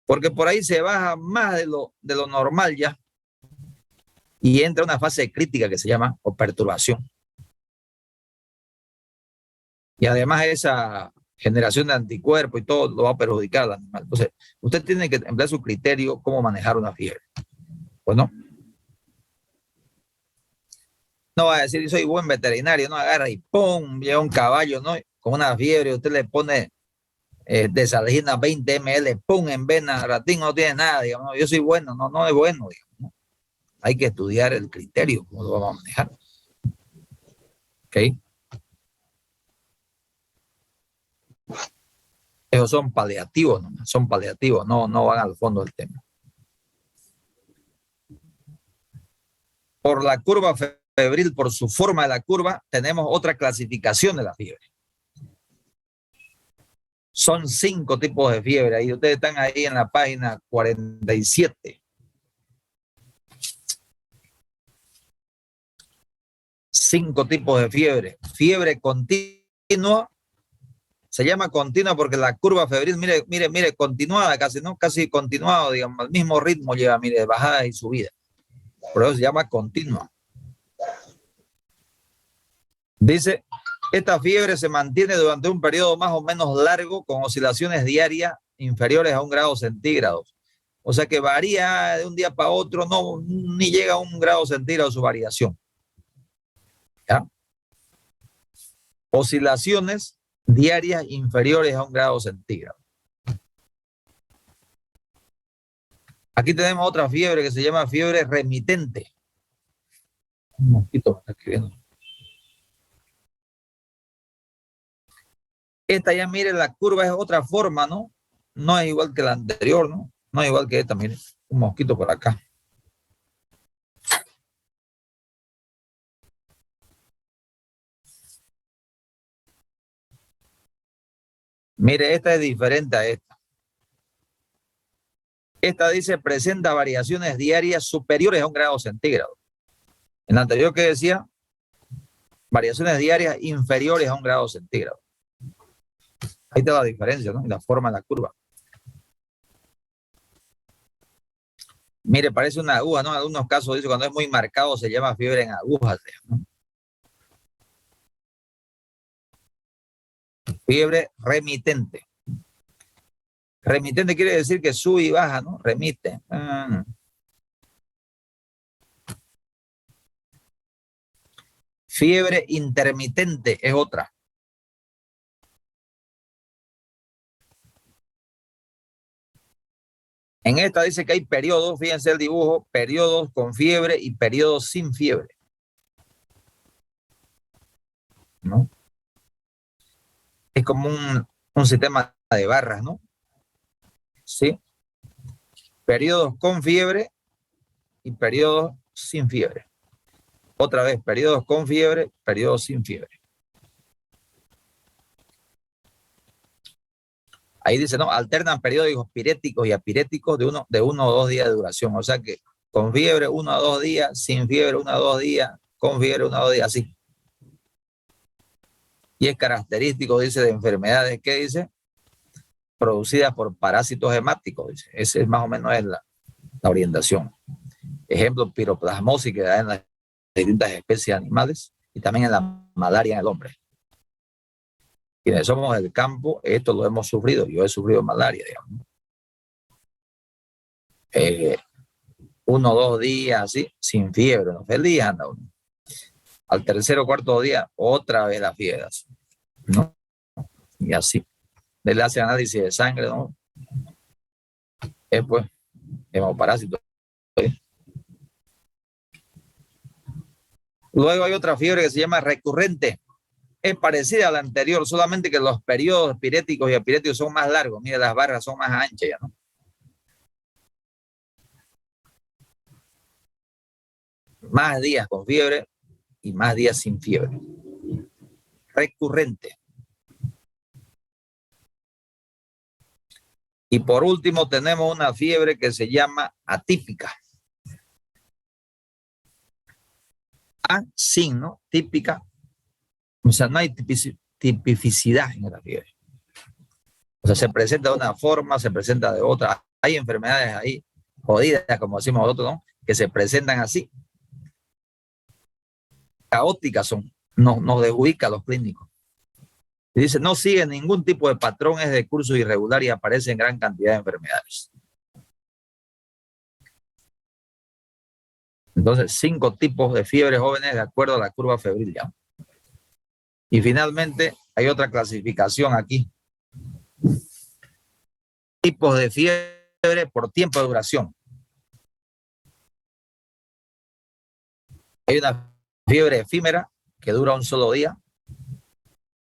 Porque por ahí se baja más de lo normal ya y entra una fase crítica que se llama o perturbación. Y además esa generación de anticuerpos y todo lo va a perjudicar al animal. Entonces, usted tiene que emplear su criterio cómo manejar una fiebre. Pues no. No va a decir, soy buen veterinario, no agarra y ¡pum! Lleva un caballo, ¿no? Con una fiebre, usted le pone desalgina 20 ml, ¡pum! En vena, ratín no tiene nada, digamos, no, yo soy bueno, no es bueno, digamos, ¿no? Hay que estudiar el criterio, cómo lo vamos a manejar. ¿Ok? Esos son paliativos, no van al fondo del tema. Por la curva febril, por su forma de la curva, tenemos otra clasificación de la fiebre. Son 5 tipos de fiebre. Ahí ustedes están ahí en la página 47. 5 tipos de fiebre. Fiebre continua. Se llama continua porque la curva febril, mire, continuada casi, ¿no? Casi continuado, digamos, al mismo ritmo lleva, mire, bajada y subida. Por eso se llama continua. Dice, esta fiebre se mantiene durante un periodo más o menos largo con oscilaciones diarias inferiores a 1 grado centígrado. O sea que varía de un día para otro, no, ni llega a 1 grado centígrado su variación. ¿Ya? Oscilaciones diarias inferiores a 1 grado centígrado. Aquí tenemos otra fiebre que se llama fiebre remitente. Un mosquito me está escribiendo. Esta ya, mire, la curva es otra forma, ¿no? No es igual que la anterior, ¿no? No es igual que esta, mire. Un mosquito por acá. Mire, esta es diferente a esta. Esta dice, presenta variaciones diarias superiores a 1 grado centígrado. En la anterior que decía, variaciones diarias inferiores a 1 grado centígrado. Ahí está la diferencia, ¿no? Y la forma de la curva. Mire, parece una aguja, ¿no? En algunos casos dice cuando es muy marcado se llama fiebre en agujas, ¿no? Fiebre remitente. Remitente quiere decir que sube y baja, ¿no? Remite. Fiebre intermitente es otra. En esta dice que hay periodos, fíjense el dibujo, periodos con fiebre y periodos sin fiebre, ¿no? Es como un sistema de barras, ¿no? ¿Sí? Periodos con fiebre y periodos sin fiebre. Otra vez, periodos con fiebre, periodos sin fiebre. Ahí dice, no, alternan periodos piréticos y apiréticos de 1 o 2 días de duración. O sea que con fiebre 1 a 2 días, sin fiebre 1 a 2 días, con fiebre 1 a 2 días, así. Y es característico, dice, de enfermedades, ¿qué dice? Producidas por parásitos hemáticos, dice. Ese es más o menos la orientación. Ejemplo, piroplasmosis que da en las distintas especies animales y también en la malaria en el hombre. Quienes somos del campo, esto lo hemos sufrido. Yo he sufrido malaria, digamos. 1 o 2 días así, sin fiebre, ¿no? Feliz anda uno. Al tercer o cuarto día, otra vez la fiebre, ¿no? Y así. Le hace análisis de sangre, ¿no? Pues, hemoparásito. Luego hay otra fiebre que se llama recurrente. Es parecida a la anterior, solamente que los periodos piréticos y epiréticos son más largos. Mira, las barras son más anchas ya, ¿no? Más días con fiebre y más días sin fiebre. Recurrente. Y por último tenemos una fiebre que se llama atípica. Sin, ¿no? Típica. O sea, no hay tipicidad en la fiebre. O sea, se presenta de una forma, se presenta de otra. Hay enfermedades ahí jodidas, como decimos nosotros, ¿no? Que se presentan así. Caóticas son. Nos desubica a los clínicos. Y dice, no sigue ningún tipo de patrón, es de curso irregular y aparece en gran cantidad de enfermedades. Entonces, 5 tipos de fiebres jóvenes de acuerdo a la curva febril ya. Y finalmente, hay otra clasificación aquí. Tipos de fiebre por tiempo de duración. Hay una fiebre efímera que dura un solo día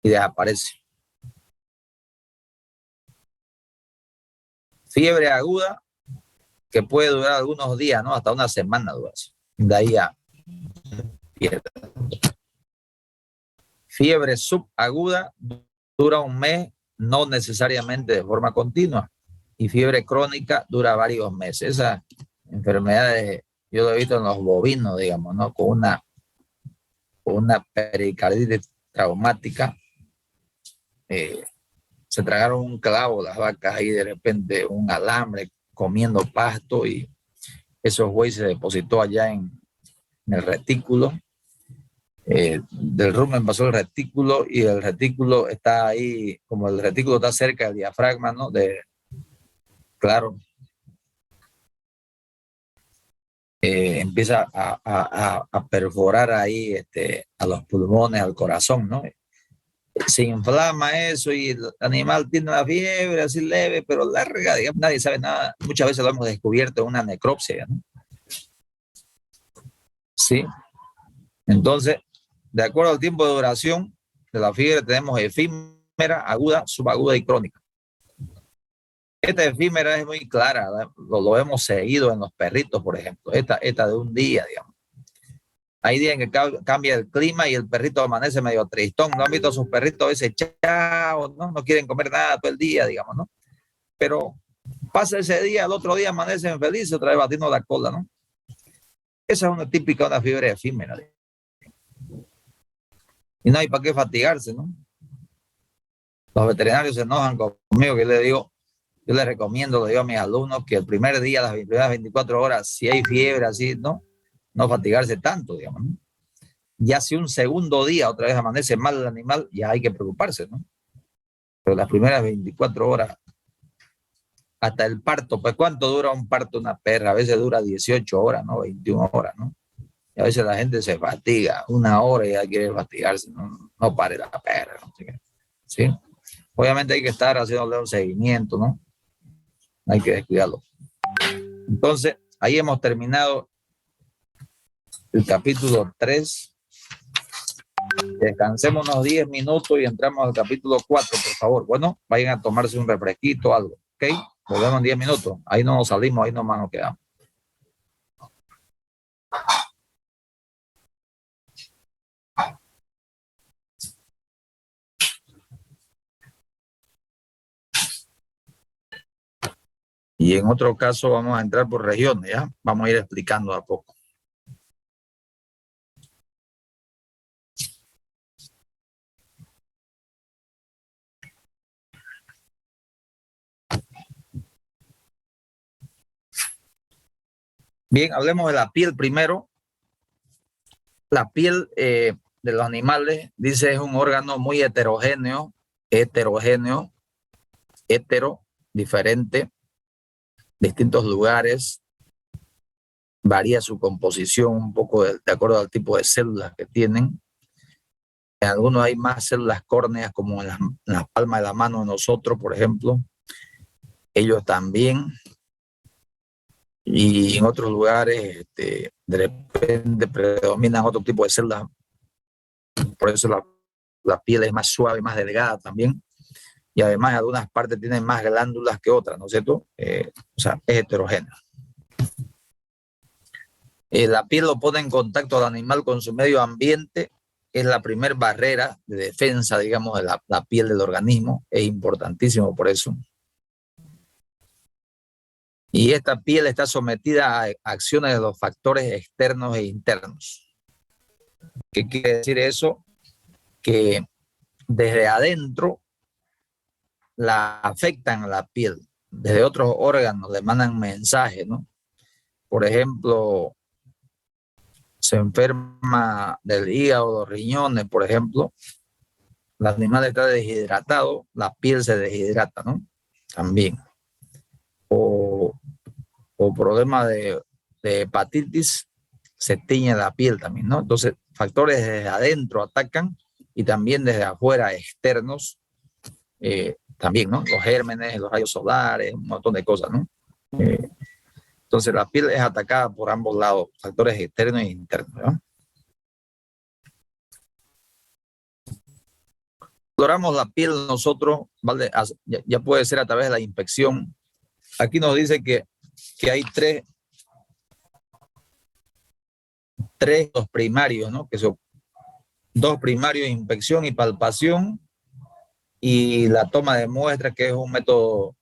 y desaparece. Fiebre aguda que puede durar algunos días, ¿no? Hasta una semana dura. De ahí a pierde. Fiebre subaguda dura un mes, no necesariamente de forma continua. Y fiebre crónica dura varios meses. Esas enfermedades yo lo he visto en los bovinos, digamos, ¿no? Con una pericarditis traumática. Se tragaron un clavo las vacas ahí de repente, un alambre comiendo pasto y esos güeyes se depositó allá en el retículo. Del rumen pasó el retículo y el retículo está ahí, como el retículo está cerca del diafragma, ¿no? Claro, empieza a perforar ahí a los pulmones, al corazón, ¿no? Se inflama eso y el animal tiene una fiebre así leve, pero larga, digamos, nadie sabe nada. Muchas veces lo hemos descubierto en una necropsia, ¿no? Sí. Entonces, de acuerdo al tiempo de duración de la fiebre, tenemos efímera, aguda, subaguda y crónica. Esta efímera es muy clara, lo hemos seguido en los perritos, por ejemplo. Esta de un día, digamos. Hay días en que cambia el clima y el perrito amanece medio tristón. ¿No han visto a sus perritos a veces echados, ¿no? No quieren comer nada todo el día, digamos, ¿no? Pero pasa ese día, el otro día amanecen felices, otra vez batiendo la cola, ¿no? Esa es una típica, una fiebre efímera. Y no hay para qué fatigarse, ¿no? Los veterinarios se enojan conmigo, que yo les recomiendo, le digo a mis alumnos que el primer día, las primeras 24 horas, si hay fiebre así, no fatigarse tanto, digamos, ¿no? Ya si un segundo día otra vez amanece mal el animal, ya hay que preocuparse, ¿no? Pero las primeras 24 horas, hasta el parto, pues ¿cuánto dura un parto una perra? A veces dura 18 horas, ¿no? 21 horas, ¿no? Y a veces la gente se fatiga, 1 hora y ya quiere fatigarse, no pare la perra, ¿no? ¿Sí? Obviamente hay que estar haciéndole un seguimiento, ¿no? No hay que descuidarlo. Entonces, ahí hemos terminado el capítulo 3. Descansemos unos 10 minutos y entramos al capítulo 4, por favor. Bueno, vayan a tomarse un refresquito, algo, ¿ok? Volvemos en 10 minutos. Ahí no nos salimos, ahí nomás nos quedamos. Y en otro caso vamos a entrar por regiones, ¿ya? Vamos a ir explicando a poco. Bien, hablemos de la piel primero. La piel de los animales, dice, es un órgano muy heterogéneo, diferente, distintos lugares, varía su composición un poco de acuerdo al tipo de células que tienen. En algunos hay más células córneas, como en la palma de la mano de nosotros, por ejemplo. Ellos también. Y en otros lugares, de repente predominan otro tipo de células. Por eso la piel es más suave y más delgada también. Y además, algunas partes tienen más glándulas que otras, ¿no es cierto? O sea, es heterogéneo. La piel lo pone en contacto al animal con su medio ambiente. Es la primer barrera de defensa, digamos, de la piel del organismo. Es importantísimo por eso. Y esta piel está sometida a acciones de los factores externos e internos. ¿Qué quiere decir eso? Que desde adentro la afectan a la piel. Desde otros órganos le mandan mensajes, ¿no? Por ejemplo, se enferma del hígado, los riñones, por ejemplo. El animal está deshidratado, la piel se deshidrata, ¿no? También. O problema de hepatitis, se tiñe la piel también, ¿no? Entonces, factores desde adentro atacan y también desde afuera, externos, también, ¿no? Los gérmenes, los rayos solares, un montón de cosas, ¿no? Entonces, la piel es atacada por ambos lados, factores externos e internos, ¿no? Exploramos la piel nosotros, ¿vale? Ya puede ser a través de la inspección. Aquí nos dice que hay tres dos primarios, ¿no? Que son dos primarios, inspección y palpación, y la toma de muestras, que es un método.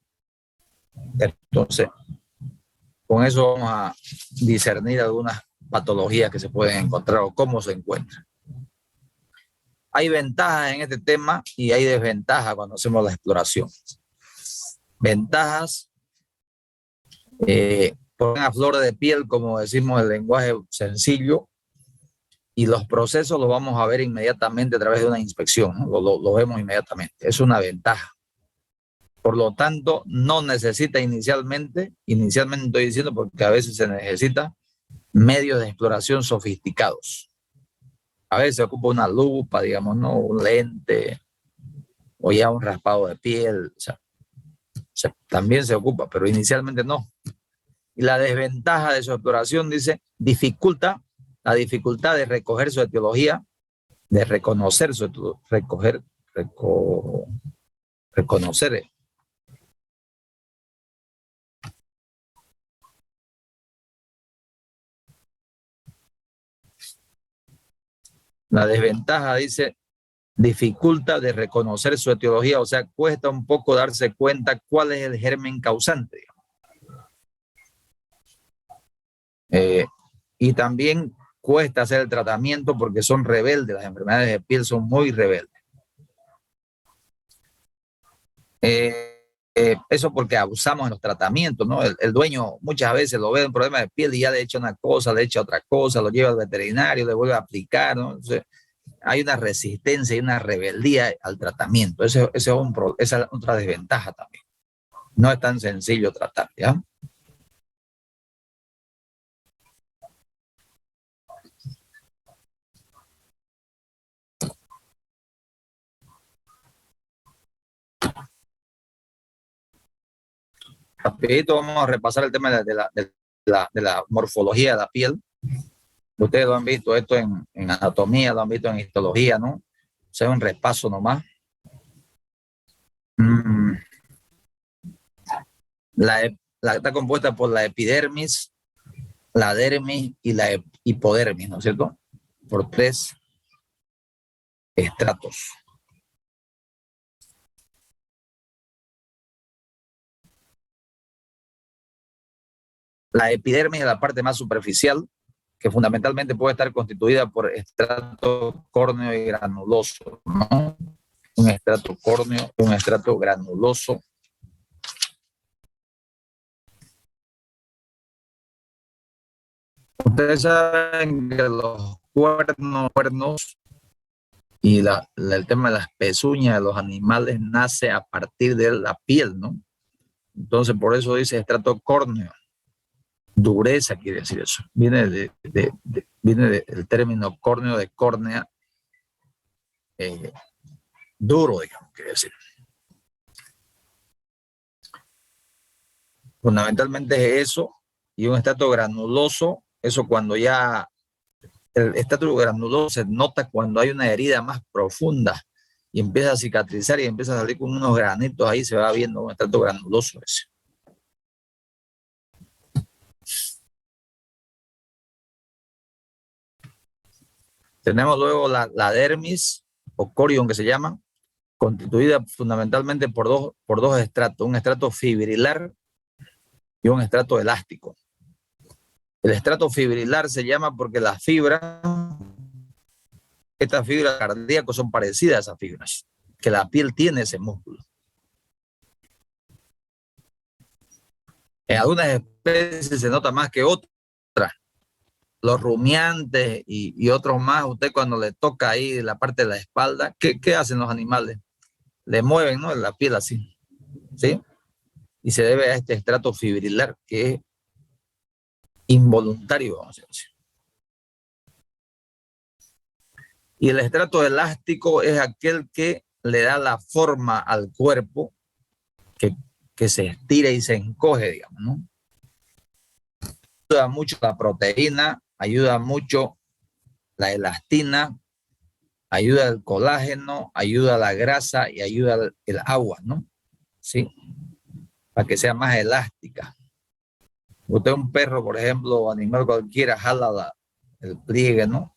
Entonces, con eso vamos a discernir algunas patologías que se pueden encontrar o cómo se encuentran. Hay ventajas en este tema y hay desventajas cuando hacemos la exploración. Ventajas, ponen a flor de piel, como decimos, el lenguaje sencillo, y los procesos los vamos a ver inmediatamente a través de una inspección, ¿no? Lo vemos inmediatamente. Es una ventaja. Por lo tanto, no necesita inicialmente estoy diciendo porque a veces se necesita medios de exploración sofisticados. A veces se ocupa una lupa, digamos, ¿no? Un lente, o ya un raspado de piel, o sea, también se ocupa, pero inicialmente no. Y la desventaja de su exploración, dice, la dificultad de recoger su etiología, de reconocer reconocer. La desventaja, dice, dificulta de reconocer su etiología, o sea, cuesta un poco darse cuenta cuál es el germen causante. Y también cuesta hacer el tratamiento porque son rebeldes, las enfermedades de piel son muy rebeldes. Eso porque abusamos en los tratamientos, ¿no? El dueño muchas veces lo ve un problema de piel y ya le echa una cosa, le echa otra cosa, lo lleva al veterinario, le vuelve a aplicar, ¿no? Entonces, hay una resistencia y una rebeldía al tratamiento. Esa es otra desventaja también. No es tan sencillo tratar, ¿ya? Rapidito vamos a repasar el tema de la morfología de la piel. Ustedes lo han visto esto en anatomía, lo han visto en histología, ¿no? O sea, un repaso nomás. Está compuesta por la epidermis, la dermis y la hipodermis, ¿no es cierto? Por tres estratos. La epidermis es la parte más superficial, que fundamentalmente puede estar constituida por estrato córneo y granuloso, ¿no? Un estrato córneo, un estrato granuloso. Ustedes saben que los cuernos y el tema de las pezuñas de los animales nace a partir de la piel, ¿no? Entonces, por eso dice estrato córneo. Dureza quiere decir eso. Viene del término córneo de córnea, duro, digamos, quiere decir. Fundamentalmente es eso, y un estrato granuloso, eso cuando ya el estrato granuloso se nota cuando hay una herida más profunda y empieza a cicatrizar y empieza a salir con unos granitos, ahí se va viendo un estrato granuloso ese. Tenemos luego la dermis o corion, que se llama, constituida fundamentalmente por dos estratos, un estrato fibrilar y un estrato elástico. El estrato fibrilar se llama porque las fibras, estas fibras cardíacas son parecidas a esas fibras, que la piel tiene ese músculo. En algunas especies se nota más que otras. Los rumiantes y otros más, usted cuando le toca ahí la parte de la espalda, ¿qué hacen los animales? Le mueven, ¿no?, la piel así, ¿sí? Y se debe a este estrato fibrilar, que es involuntario, vamos a decir. Y el estrato elástico es aquel que le da la forma al cuerpo, que se estira y se encoge, digamos, ¿no? Ayuda mucho la proteína, ayuda mucho la elastina, ayuda el colágeno, ayuda la grasa y ayuda el agua, ¿no? Sí, para que sea más elástica. Usted, un perro, por ejemplo, o animal cualquiera, jala el pliegue, ¿no?,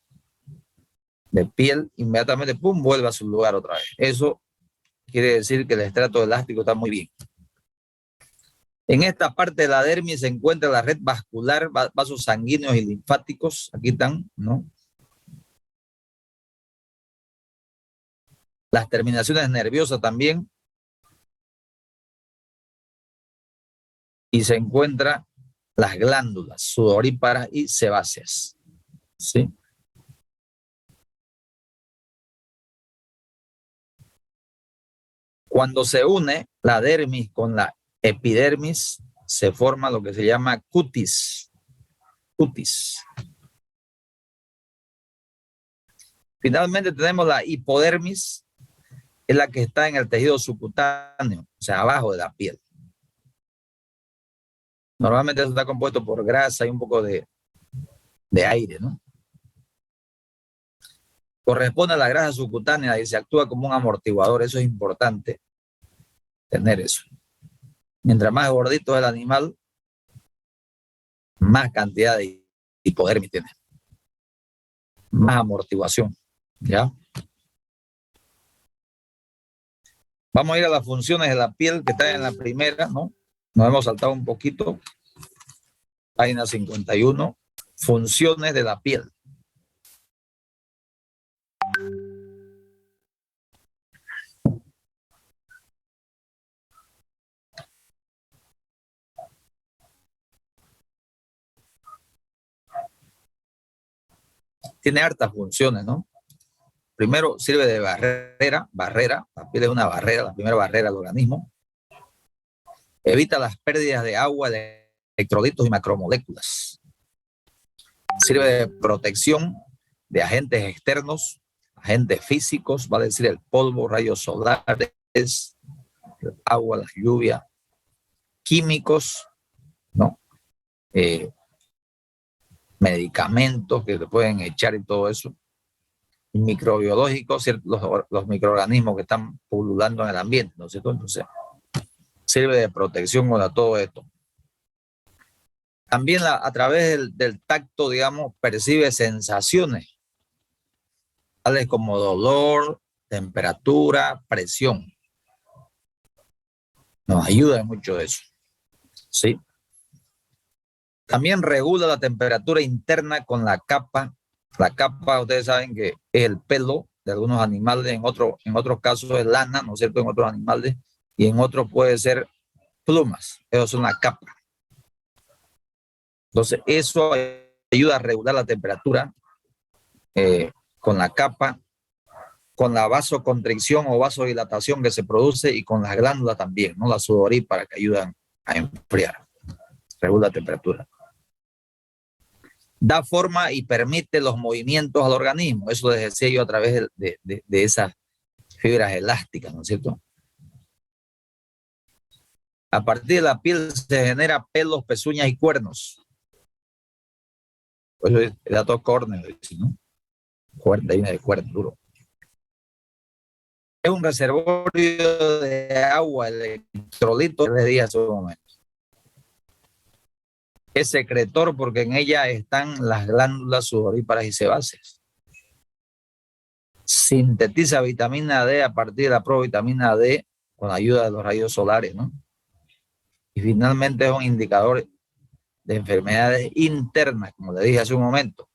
de piel, inmediatamente, pum, vuelve a su lugar otra vez. Eso quiere decir que el estrato elástico está muy bien. En esta parte de la dermis se encuentra la red vascular, vasos sanguíneos y linfáticos. Aquí están, ¿no? Las terminaciones nerviosas también. Y se encuentran las glándulas sudoríparas y sebáceas. ¿Sí? Cuando se une la dermis con la epidermis, se forma lo que se llama cutis. Cutis. Finalmente tenemos la hipodermis, es la que está en el tejido subcutáneo, o sea, abajo de la piel. Normalmente eso está compuesto por grasa y un poco de aire, ¿no? Corresponde a la grasa subcutánea y se actúa como un amortiguador. Eso es importante tener eso. Mientras más gordito es el animal, más cantidad de hipodermis tiene, más amortiguación, ¿ya? Vamos a ir a las funciones de la piel que están en la primera, ¿no? Nos hemos saltado un poquito. Página 51. Funciones de la piel. Tiene hartas funciones, ¿no? Primero, sirve de barrera. La piel es una barrera, la primera barrera del organismo. Evita las pérdidas de agua, de electrolitos y macromoléculas. Sirve de protección de agentes externos, agentes físicos, va a decir el polvo, rayos solares, el agua, la lluvia, químicos, ¿no? Medicamentos que le pueden echar y todo eso. Y microbiológicos, los microorganismos que están pululando en el ambiente, ¿no es cierto? Entonces, sirve de protección contra todo esto. También a través del tacto, digamos, percibe sensaciones, tales como dolor, temperatura, presión. Nos ayuda en mucho eso, ¿sí? También regula la temperatura interna con la capa. La capa, ustedes saben que es el pelo de algunos animales, en otros casos es lana, ¿no es cierto?, en otros animales, y en otros puede ser plumas. Eso es una capa. Entonces, eso ayuda a regular la temperatura con la capa, con la vasoconstricción o vasodilatación que se produce y con las glándulas también, ¿no? La sudorípara que ayudan a enfriar, regula la temperatura. Da forma y permite los movimientos al organismo. Eso les decía yo a través de esas fibras elásticas, ¿no es cierto? A partir de la piel se genera pelos, pezuñas y cuernos. Por eso el dato córneo, ¿no? Cuerda, viene de cuerno duro. Es un reservorio de agua, electrolitos, les dije hace un momento. Es secretor porque en ella están las glándulas sudoríparas y sebáceas. Sintetiza vitamina D a partir de la provitamina D con la ayuda de los rayos solares, ¿no? Y finalmente es un indicador de enfermedades internas, como le dije hace un momento.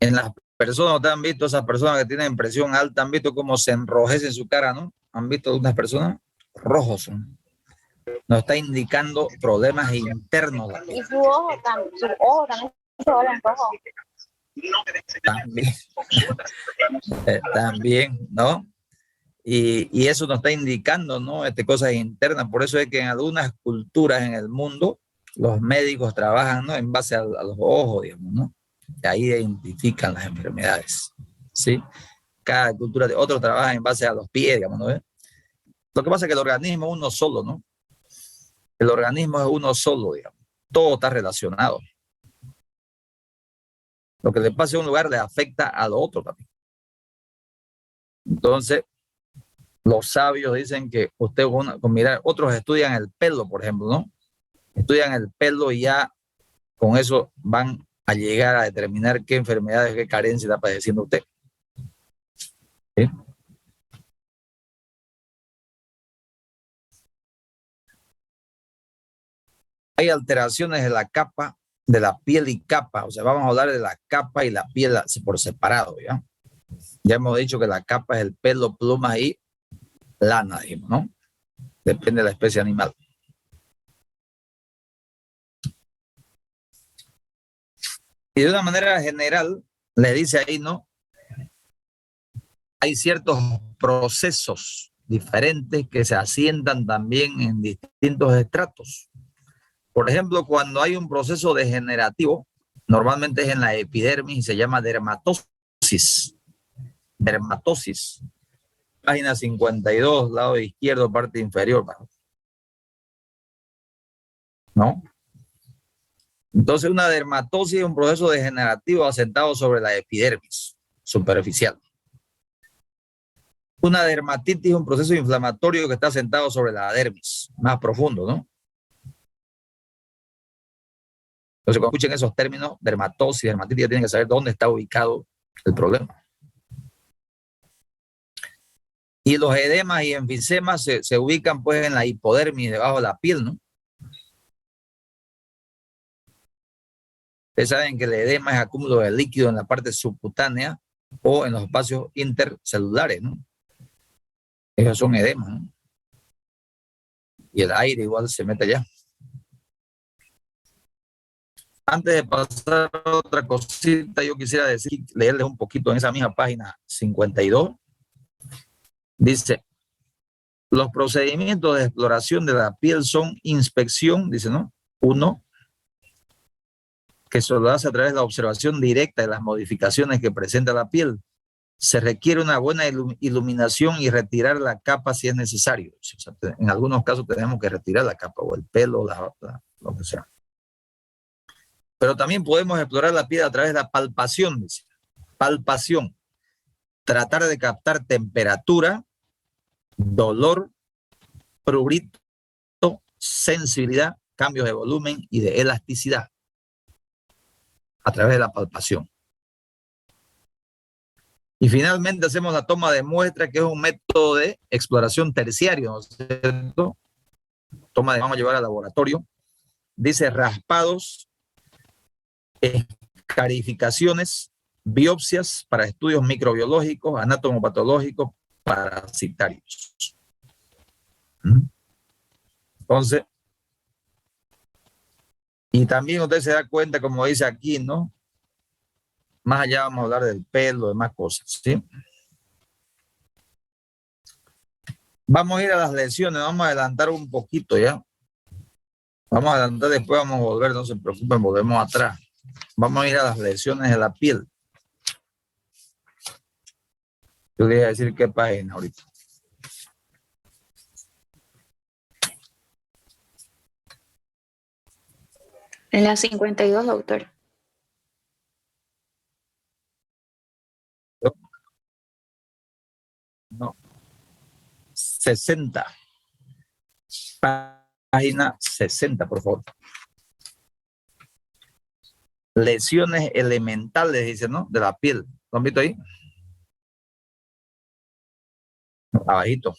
En las personas, ¿ustedes han visto esas personas que tienen presión alta? ¿Han visto cómo se enrojece en su cara, no? ¿Han visto algunas personas? Rojos son. Nos está indicando problemas internos. Y su ojo también se vuelve rojo. También, también, ¿no? Y eso nos está indicando, ¿no? Cosas internas. Por eso es que en algunas culturas en el mundo los médicos trabajan, ¿no? En base a los ojos, digamos, ¿no? Y ahí identifican las enfermedades, ¿sí? Cada cultura de otro trabaja en base a los pies, digamos, ¿no? Lo que pasa es que el organismo es uno solo, ¿no? El organismo es uno solo, digamos. Todo está relacionado. Lo que le pasa a un lugar le afecta a lo otro también. Entonces, los sabios dicen que usted con mirar, otros estudian el pelo, por ejemplo, ¿no? Estudian el pelo y ya con eso van a llegar a determinar qué enfermedades, qué carencia está padeciendo usted. ¿Sí? Hay alteraciones de la capa, de la piel y capa, o sea, vamos a hablar de la capa y la piel por separado, ¿ya? Ya hemos dicho que la capa es el pelo, plumas y lana, dijimos, ¿no? Depende de la especie animal. Y de una manera general, le dice ahí, ¿no? Hay ciertos procesos diferentes que se asientan también en distintos estratos. Por ejemplo, cuando hay un proceso degenerativo, normalmente es en la epidermis y se llama dermatosis. Dermatosis. Página 52, lado izquierdo, parte inferior. ¿No? Entonces, una dermatosis es un proceso degenerativo asentado sobre la epidermis superficial. Una dermatitis es un proceso inflamatorio que está asentado sobre la dermis, más profundo, ¿no? Entonces, cuando escuchen esos términos, dermatosis, dermatitis, ya tienen que saber dónde está ubicado el problema. Y los edemas y enfisemas se ubican pues en la hipodermis, debajo de la piel, ¿no? Ustedes saben que el edema es acúmulo de líquido en la parte subcutánea o en los espacios intercelulares, ¿no? Esos son edemas, ¿no? Y el aire igual se mete allá. Antes de pasar a otra cosita, yo quisiera leerles un poquito en esa misma página 52. Dice, los procedimientos de exploración de la piel son inspección, dice, ¿no? 1, que se lo hace a través de la observación directa de las modificaciones que presenta la piel. Se requiere una buena iluminación y retirar la capa si es necesario. O sea, en algunos casos tenemos que retirar la capa o el pelo, lo que sea. Pero también podemos explorar la piel a través de la palpación, dice. Palpación. Tratar de captar temperatura, dolor, prurito, sensibilidad, cambios de volumen y de elasticidad a través de la palpación. Y finalmente hacemos la toma de muestra, que es un método de exploración terciario, ¿no es cierto? Toma de, vamos a llevar al laboratorio. Dice raspados, escarificaciones, biopsias para estudios microbiológicos, anatomopatológicos, parasitarios. Entonces, Y también usted se da cuenta, como dice aquí, ¿no? Más allá vamos a hablar del pelo, de más cosas, ¿sí? Vamos a ir a las lesiones, vamos a adelantar un poquito ya. Vamos a adelantar, después vamos a volver, no se preocupen, volvemos atrás. Vamos a ir a las lesiones de la piel. Yo le voy a decir qué página ahorita. En la 52, doctor. No. 60. Página 60, por favor. Lesiones elementales, dice, ¿no? De la piel. ¿Lo han visto ahí? Abajito.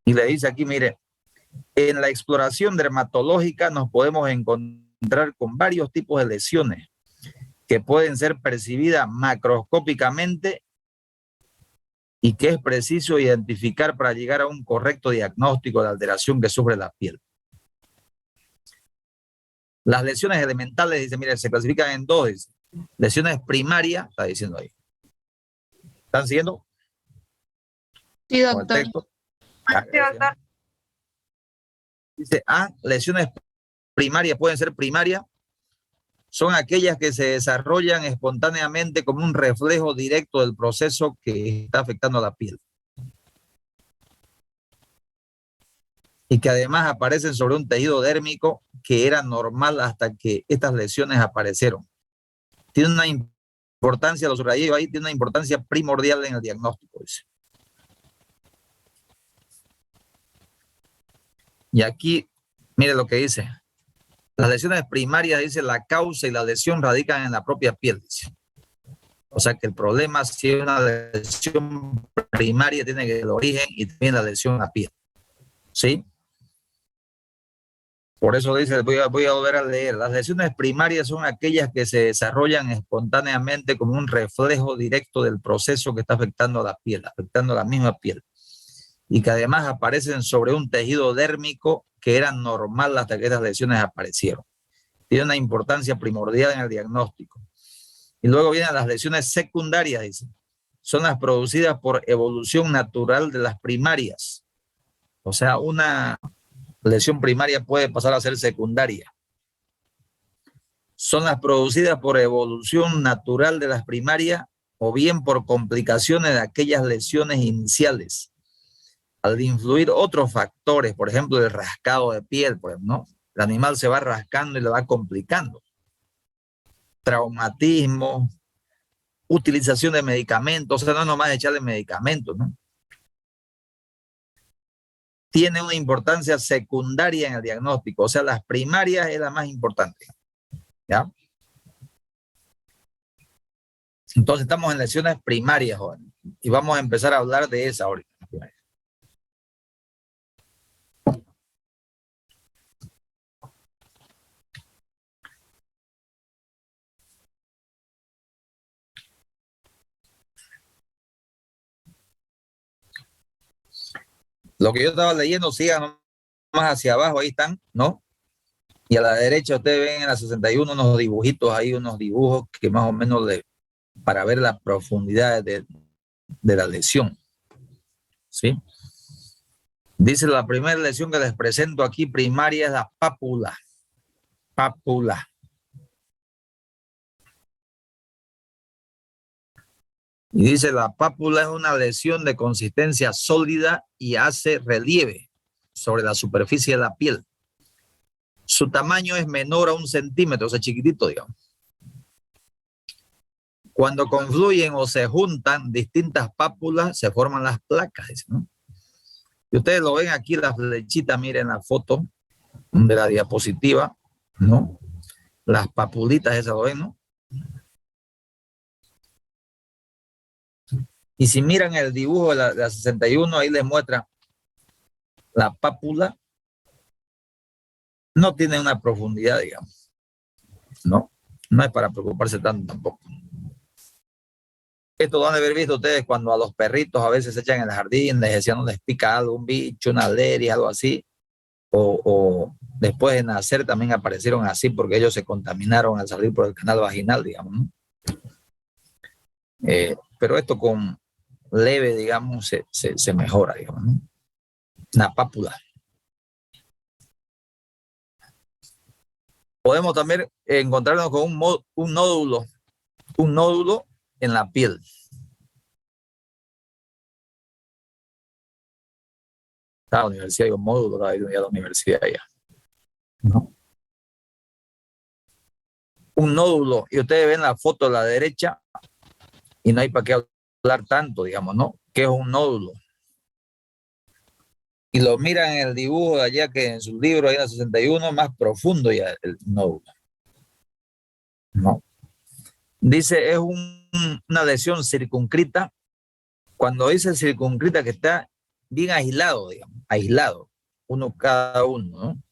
Y le dice aquí, mire, en la exploración dermatológica nos podemos encontrar con varios tipos de lesiones que pueden ser percibidas macroscópicamente y que es preciso identificar para llegar a un correcto diagnóstico de la alteración que sufre la piel. Las lesiones elementales, dice, mire, se clasifican en dos. Dice. Lesiones primarias, está diciendo ahí. ¿Están siguiendo? Sí, Con el texto. Sí, doctor. Dice, lesiones primarias pueden ser primarias. Son aquellas que se desarrollan espontáneamente como un reflejo directo del proceso que está afectando a la piel. Y que además aparecen sobre un tejido dérmico que era normal hasta que estas lesiones aparecieron. Tiene una importancia, los rayos ahí, tiene una importancia primordial en el diagnóstico, dice. Y aquí, mire lo que dice. Las lesiones primarias, dice, la causa y la lesión radican en la propia piel, dice. O sea que el problema, si es una lesión primaria, tiene que el origen y también la lesión en la piel. ¿Sí? Por eso dice, voy a volver a leer. Las lesiones primarias son aquellas que se desarrollan espontáneamente como un reflejo directo del proceso que está afectando a la piel, afectando a la misma piel. Y que además aparecen sobre un tejido dérmico que era normal hasta que estas lesiones aparecieron. Tiene una importancia primordial en el diagnóstico. Y luego vienen las lesiones secundarias, dice. Son las producidas por evolución natural de las primarias. O sea, una lesión primaria puede pasar a ser secundaria. Son las producidas por evolución natural de las primarias o bien por complicaciones de aquellas lesiones iniciales. Al influir otros factores, por ejemplo, el rascado de piel, por ejemplo, ¿no? El animal se va rascando y le va complicando. Traumatismo, utilización de medicamentos, o sea, no es nomás echarle medicamentos, ¿no? Tiene una importancia secundaria en el diagnóstico, o sea, las primarias es la más importante, ¿ya? Entonces estamos en lesiones primarias, jóvenes, y vamos a empezar a hablar de esa ahorita. Lo que yo estaba leyendo, sigan más hacia abajo, ahí están, ¿no? Y a la derecha ustedes ven en la 61 unos dibujitos ahí, unos dibujos que más o menos para ver la profundidad de la lesión. ¿Sí? Dice la primera lesión que les presento aquí, primaria, es la pápula. Pápula. Y dice, la pápula es una lesión de consistencia sólida y hace relieve sobre la superficie de la piel. Su tamaño es menor a 1 centímetro, o sea, chiquitito, digamos. Cuando confluyen o se juntan distintas pápulas, se forman las placas, ¿no? Y ustedes lo ven aquí, la flechita, miren la foto de la diapositiva, ¿no? Las papulitas esas, ¿lo ven, no? Y si miran el dibujo de la 61, ahí les muestra la pápula. No tiene una profundidad, digamos. No, no es para preocuparse tanto tampoco. Esto lo han de haber visto ustedes cuando a los perritos a veces se echan en el jardín, les decían, no les pica algo, un bicho, una alergia, algo así. o después de nacer también aparecieron así porque ellos se contaminaron al salir por el canal vaginal, digamos, ¿no? Pero esto con leve, digamos, se mejora, digamos, ¿no? Una pápula. Podemos también encontrarnos con un nódulo en la piel. A la universidad hay un módulo, a la universidad ya. ¿No? Un nódulo, y ustedes ven la foto a la derecha, y no hay para qué hablar tanto, digamos, ¿no? ¿Qué es un nódulo? Y lo miran en el dibujo de allá, que en su libro, ahí en el 61, más profundo ya el nódulo. No. Dice, es una lesión circunscrita. Cuando dice circunscrita, que está bien aislado, digamos, aislado, uno cada uno, ¿no?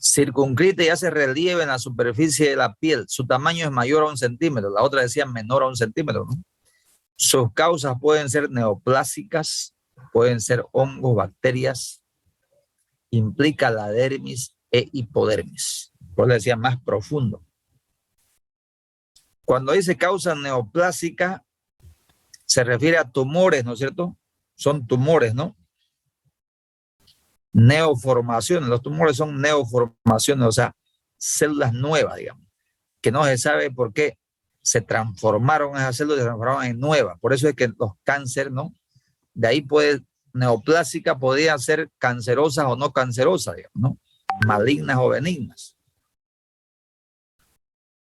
Circunscrita y hace relieve en la superficie de la piel. Su tamaño es mayor a 1 centímetro. La otra decía menor a 1 centímetro, ¿no? Sus causas pueden ser neoplásicas, pueden ser hongos, bacterias. Implica la dermis e hipodermis. Por eso decía más profundo. Cuando dice causa neoplásica, se refiere a tumores, ¿no es cierto? Son tumores, ¿no? Neoformaciones. Los tumores son neoformaciones, o sea, células nuevas, digamos, que no se sabe por qué se transformaron esas células, se transformaron en nuevas. Por eso es que los cánceres, ¿no? De ahí neoplásica podrían ser cancerosas o no cancerosas, digamos, ¿no? Malignas o benignas.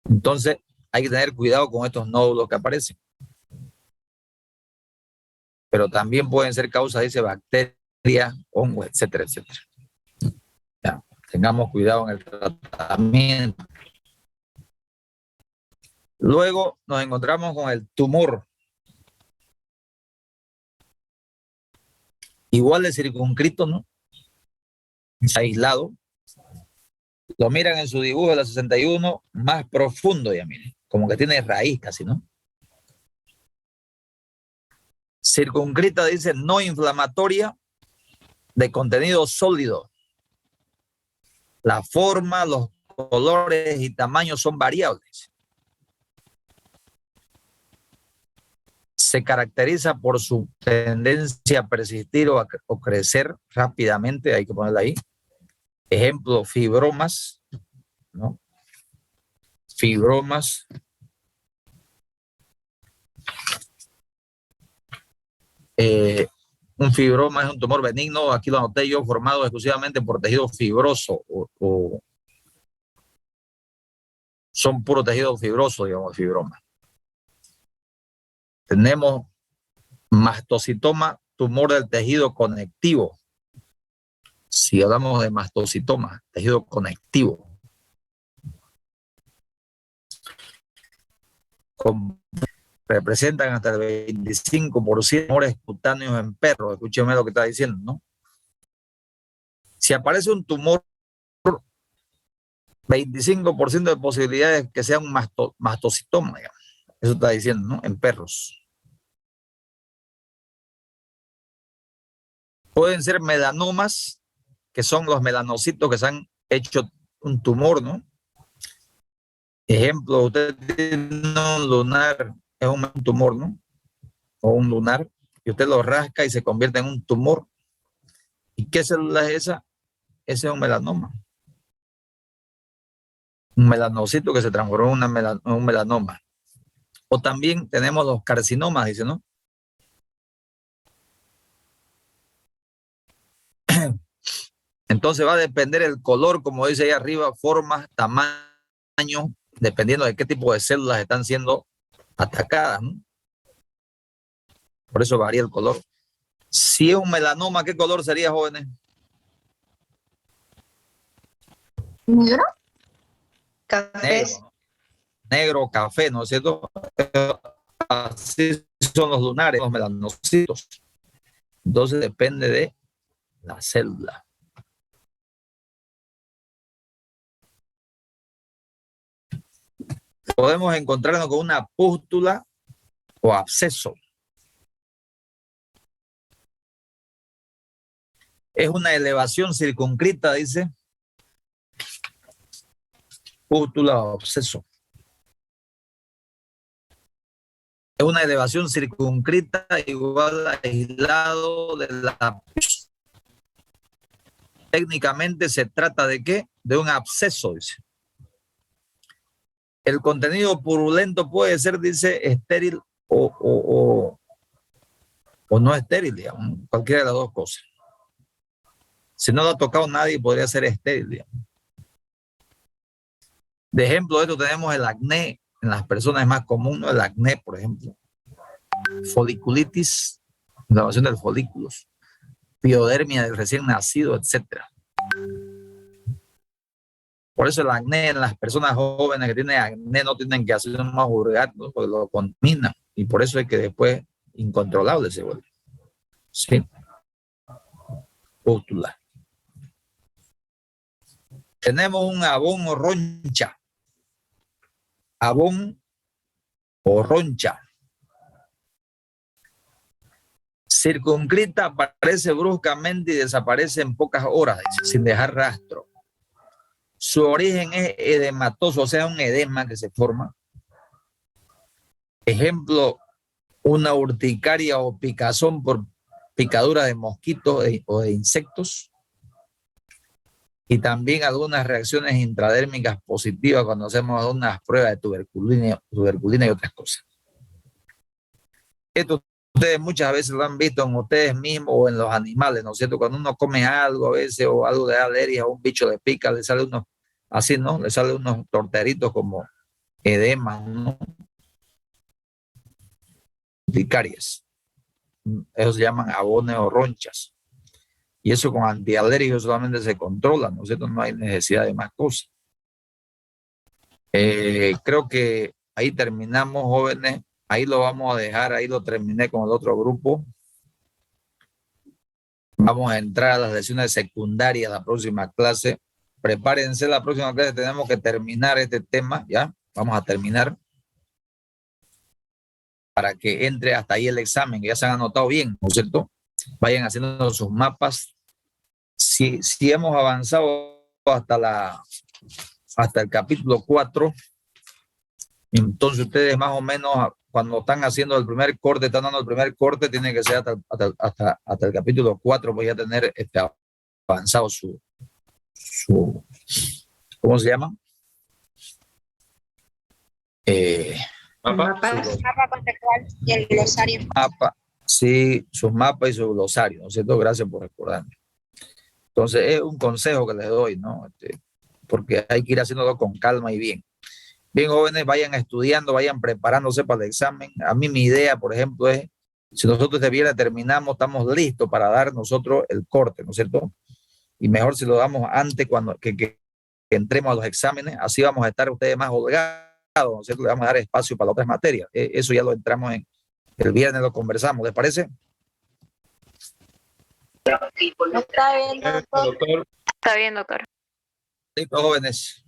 Entonces, hay que tener cuidado con estos nódulos que aparecen. Pero también pueden ser causas, dice, bacterias, hongos, etcétera, etcétera. Ya, tengamos cuidado en el tratamiento. Luego nos encontramos con el tumor. Igual de circunscrito, ¿no? Es aislado. Lo miran en su dibujo de la 61, más profundo, ya miren, como que tiene raíz casi, ¿no? Circunscrita dice no inflamatoria, de contenido sólido. La forma, los colores y tamaños son variables. Se caracteriza por su tendencia a persistir o crecer rápidamente, hay que ponerla ahí. Ejemplo, fibromas, ¿no? Fibromas. Un fibroma es un tumor benigno, aquí lo anoté yo, formado exclusivamente por tejido fibroso o son puro tejido fibroso, digamos, fibroma. Tenemos mastocitoma, tumor del tejido conectivo. Si hablamos de mastocitoma, tejido conectivo. Representan hasta el 25% de tumores cutáneos en perros. Escúcheme lo que está diciendo, ¿no? Si aparece un tumor, 25% de posibilidades que sea un mastocitoma, digamos. Eso está diciendo, ¿no? En perros. Pueden ser melanomas, que son los melanocitos que se han hecho un tumor, ¿no? Ejemplo, usted tiene un lunar, es un tumor, ¿no? O un lunar, y usted lo rasca y se convierte en un tumor. ¿Y qué célula es esa? Ese es un melanoma. Un melanocito que se transformó en un melanoma. O también tenemos los carcinomas, dice, ¿no? Entonces va a depender el color, como dice ahí arriba, forma, tamaño, dependiendo de qué tipo de células están siendo atacadas, ¿no? Por eso varía el color. Si es un melanoma, ¿qué color sería, jóvenes? ¿Negro? Cafés. Negro, negro, café, ¿no es cierto? Así son los lunares, los melanocitos. Entonces depende de la célula. Podemos encontrarnos con una pústula o absceso. Es una elevación circunscrita, dice. Pústula o absceso. Es una elevación circunscrita igual al aislado de la... Técnicamente se trata de ¿qué? De un absceso, dice. El contenido purulento puede ser, dice, estéril o no estéril, digamos, cualquiera de las dos cosas. Si no lo ha tocado nadie, podría ser estéril, digamos. De ejemplo de esto tenemos el acné, en las personas es más común, ¿no? El acné, por ejemplo. Foliculitis, inflamación de los folículos, piodermia del recién nacido, etc. Por eso el acné en las personas jóvenes que tienen acné no tienen que hacer más hurgar, ¿no? Porque lo contaminan. Y por eso es que después incontrolable se vuelve. Sí. Pústula. Tenemos un abón o roncha. Abón o roncha. Circunscrita, aparece bruscamente y desaparece en pocas horas, sin dejar rastro. Su origen es edematoso, o sea, un edema que se forma. Ejemplo, una urticaria o picazón por picadura de mosquitos o de insectos. Y también algunas reacciones intradérmicas positivas cuando hacemos algunas pruebas de tuberculina y otras cosas. Esto ustedes muchas veces lo han visto en ustedes mismos o en los animales, ¿no es cierto? Cuando uno come algo a veces o algo de alergia o un bicho le pica, le sale unos, así, ¿no? Le salen unos torteritos como edema, ¿no? Urticarias. Esos se llaman abones o ronchas. Y eso con antialérgicos solamente se controla, ¿no es cierto? No hay necesidad de más cosas. Creo que ahí terminamos, jóvenes. Ahí lo vamos a dejar, ahí lo terminé con el otro grupo. Vamos a entrar a las lecciones secundarias la próxima clase. Prepárense, la próxima clase tenemos que terminar este tema, ¿ya? Vamos a terminar para que entre hasta ahí el examen, que ya se han anotado bien, ¿no es cierto? Vayan haciendo sus mapas. Si hemos avanzado hasta el capítulo 4, entonces ustedes más o menos cuando están haciendo el primer corte, están dando el primer corte, tiene que ser hasta el capítulo 4, voy a tener avanzado su ¿cómo se llama? Mapas. Mapa conceptual y el glosario. Mapa, sí, sus mapas y su glosario, ¿no es cierto? Gracias por recordarme. Entonces, es un consejo que les doy, ¿no? Porque hay que ir haciéndolo con calma y bien. Bien, jóvenes, vayan estudiando, vayan preparándose para el examen. A mí mi idea, por ejemplo, es, si nosotros de viernes terminamos, estamos listos para dar nosotros el corte, ¿no es cierto? Y mejor si lo damos antes que entremos a los exámenes, así vamos a estar ustedes más holgados, ¿no es cierto? Le vamos a dar espacio para otras materias. Eso ya lo entramos el viernes, lo conversamos, ¿les parece? Está bien, doctor. Está bien, doctor. Listo, jóvenes.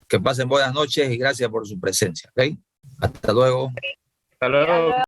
Que pasen buenas noches y gracias por su presencia, ¿ok? Hasta luego. Hasta luego.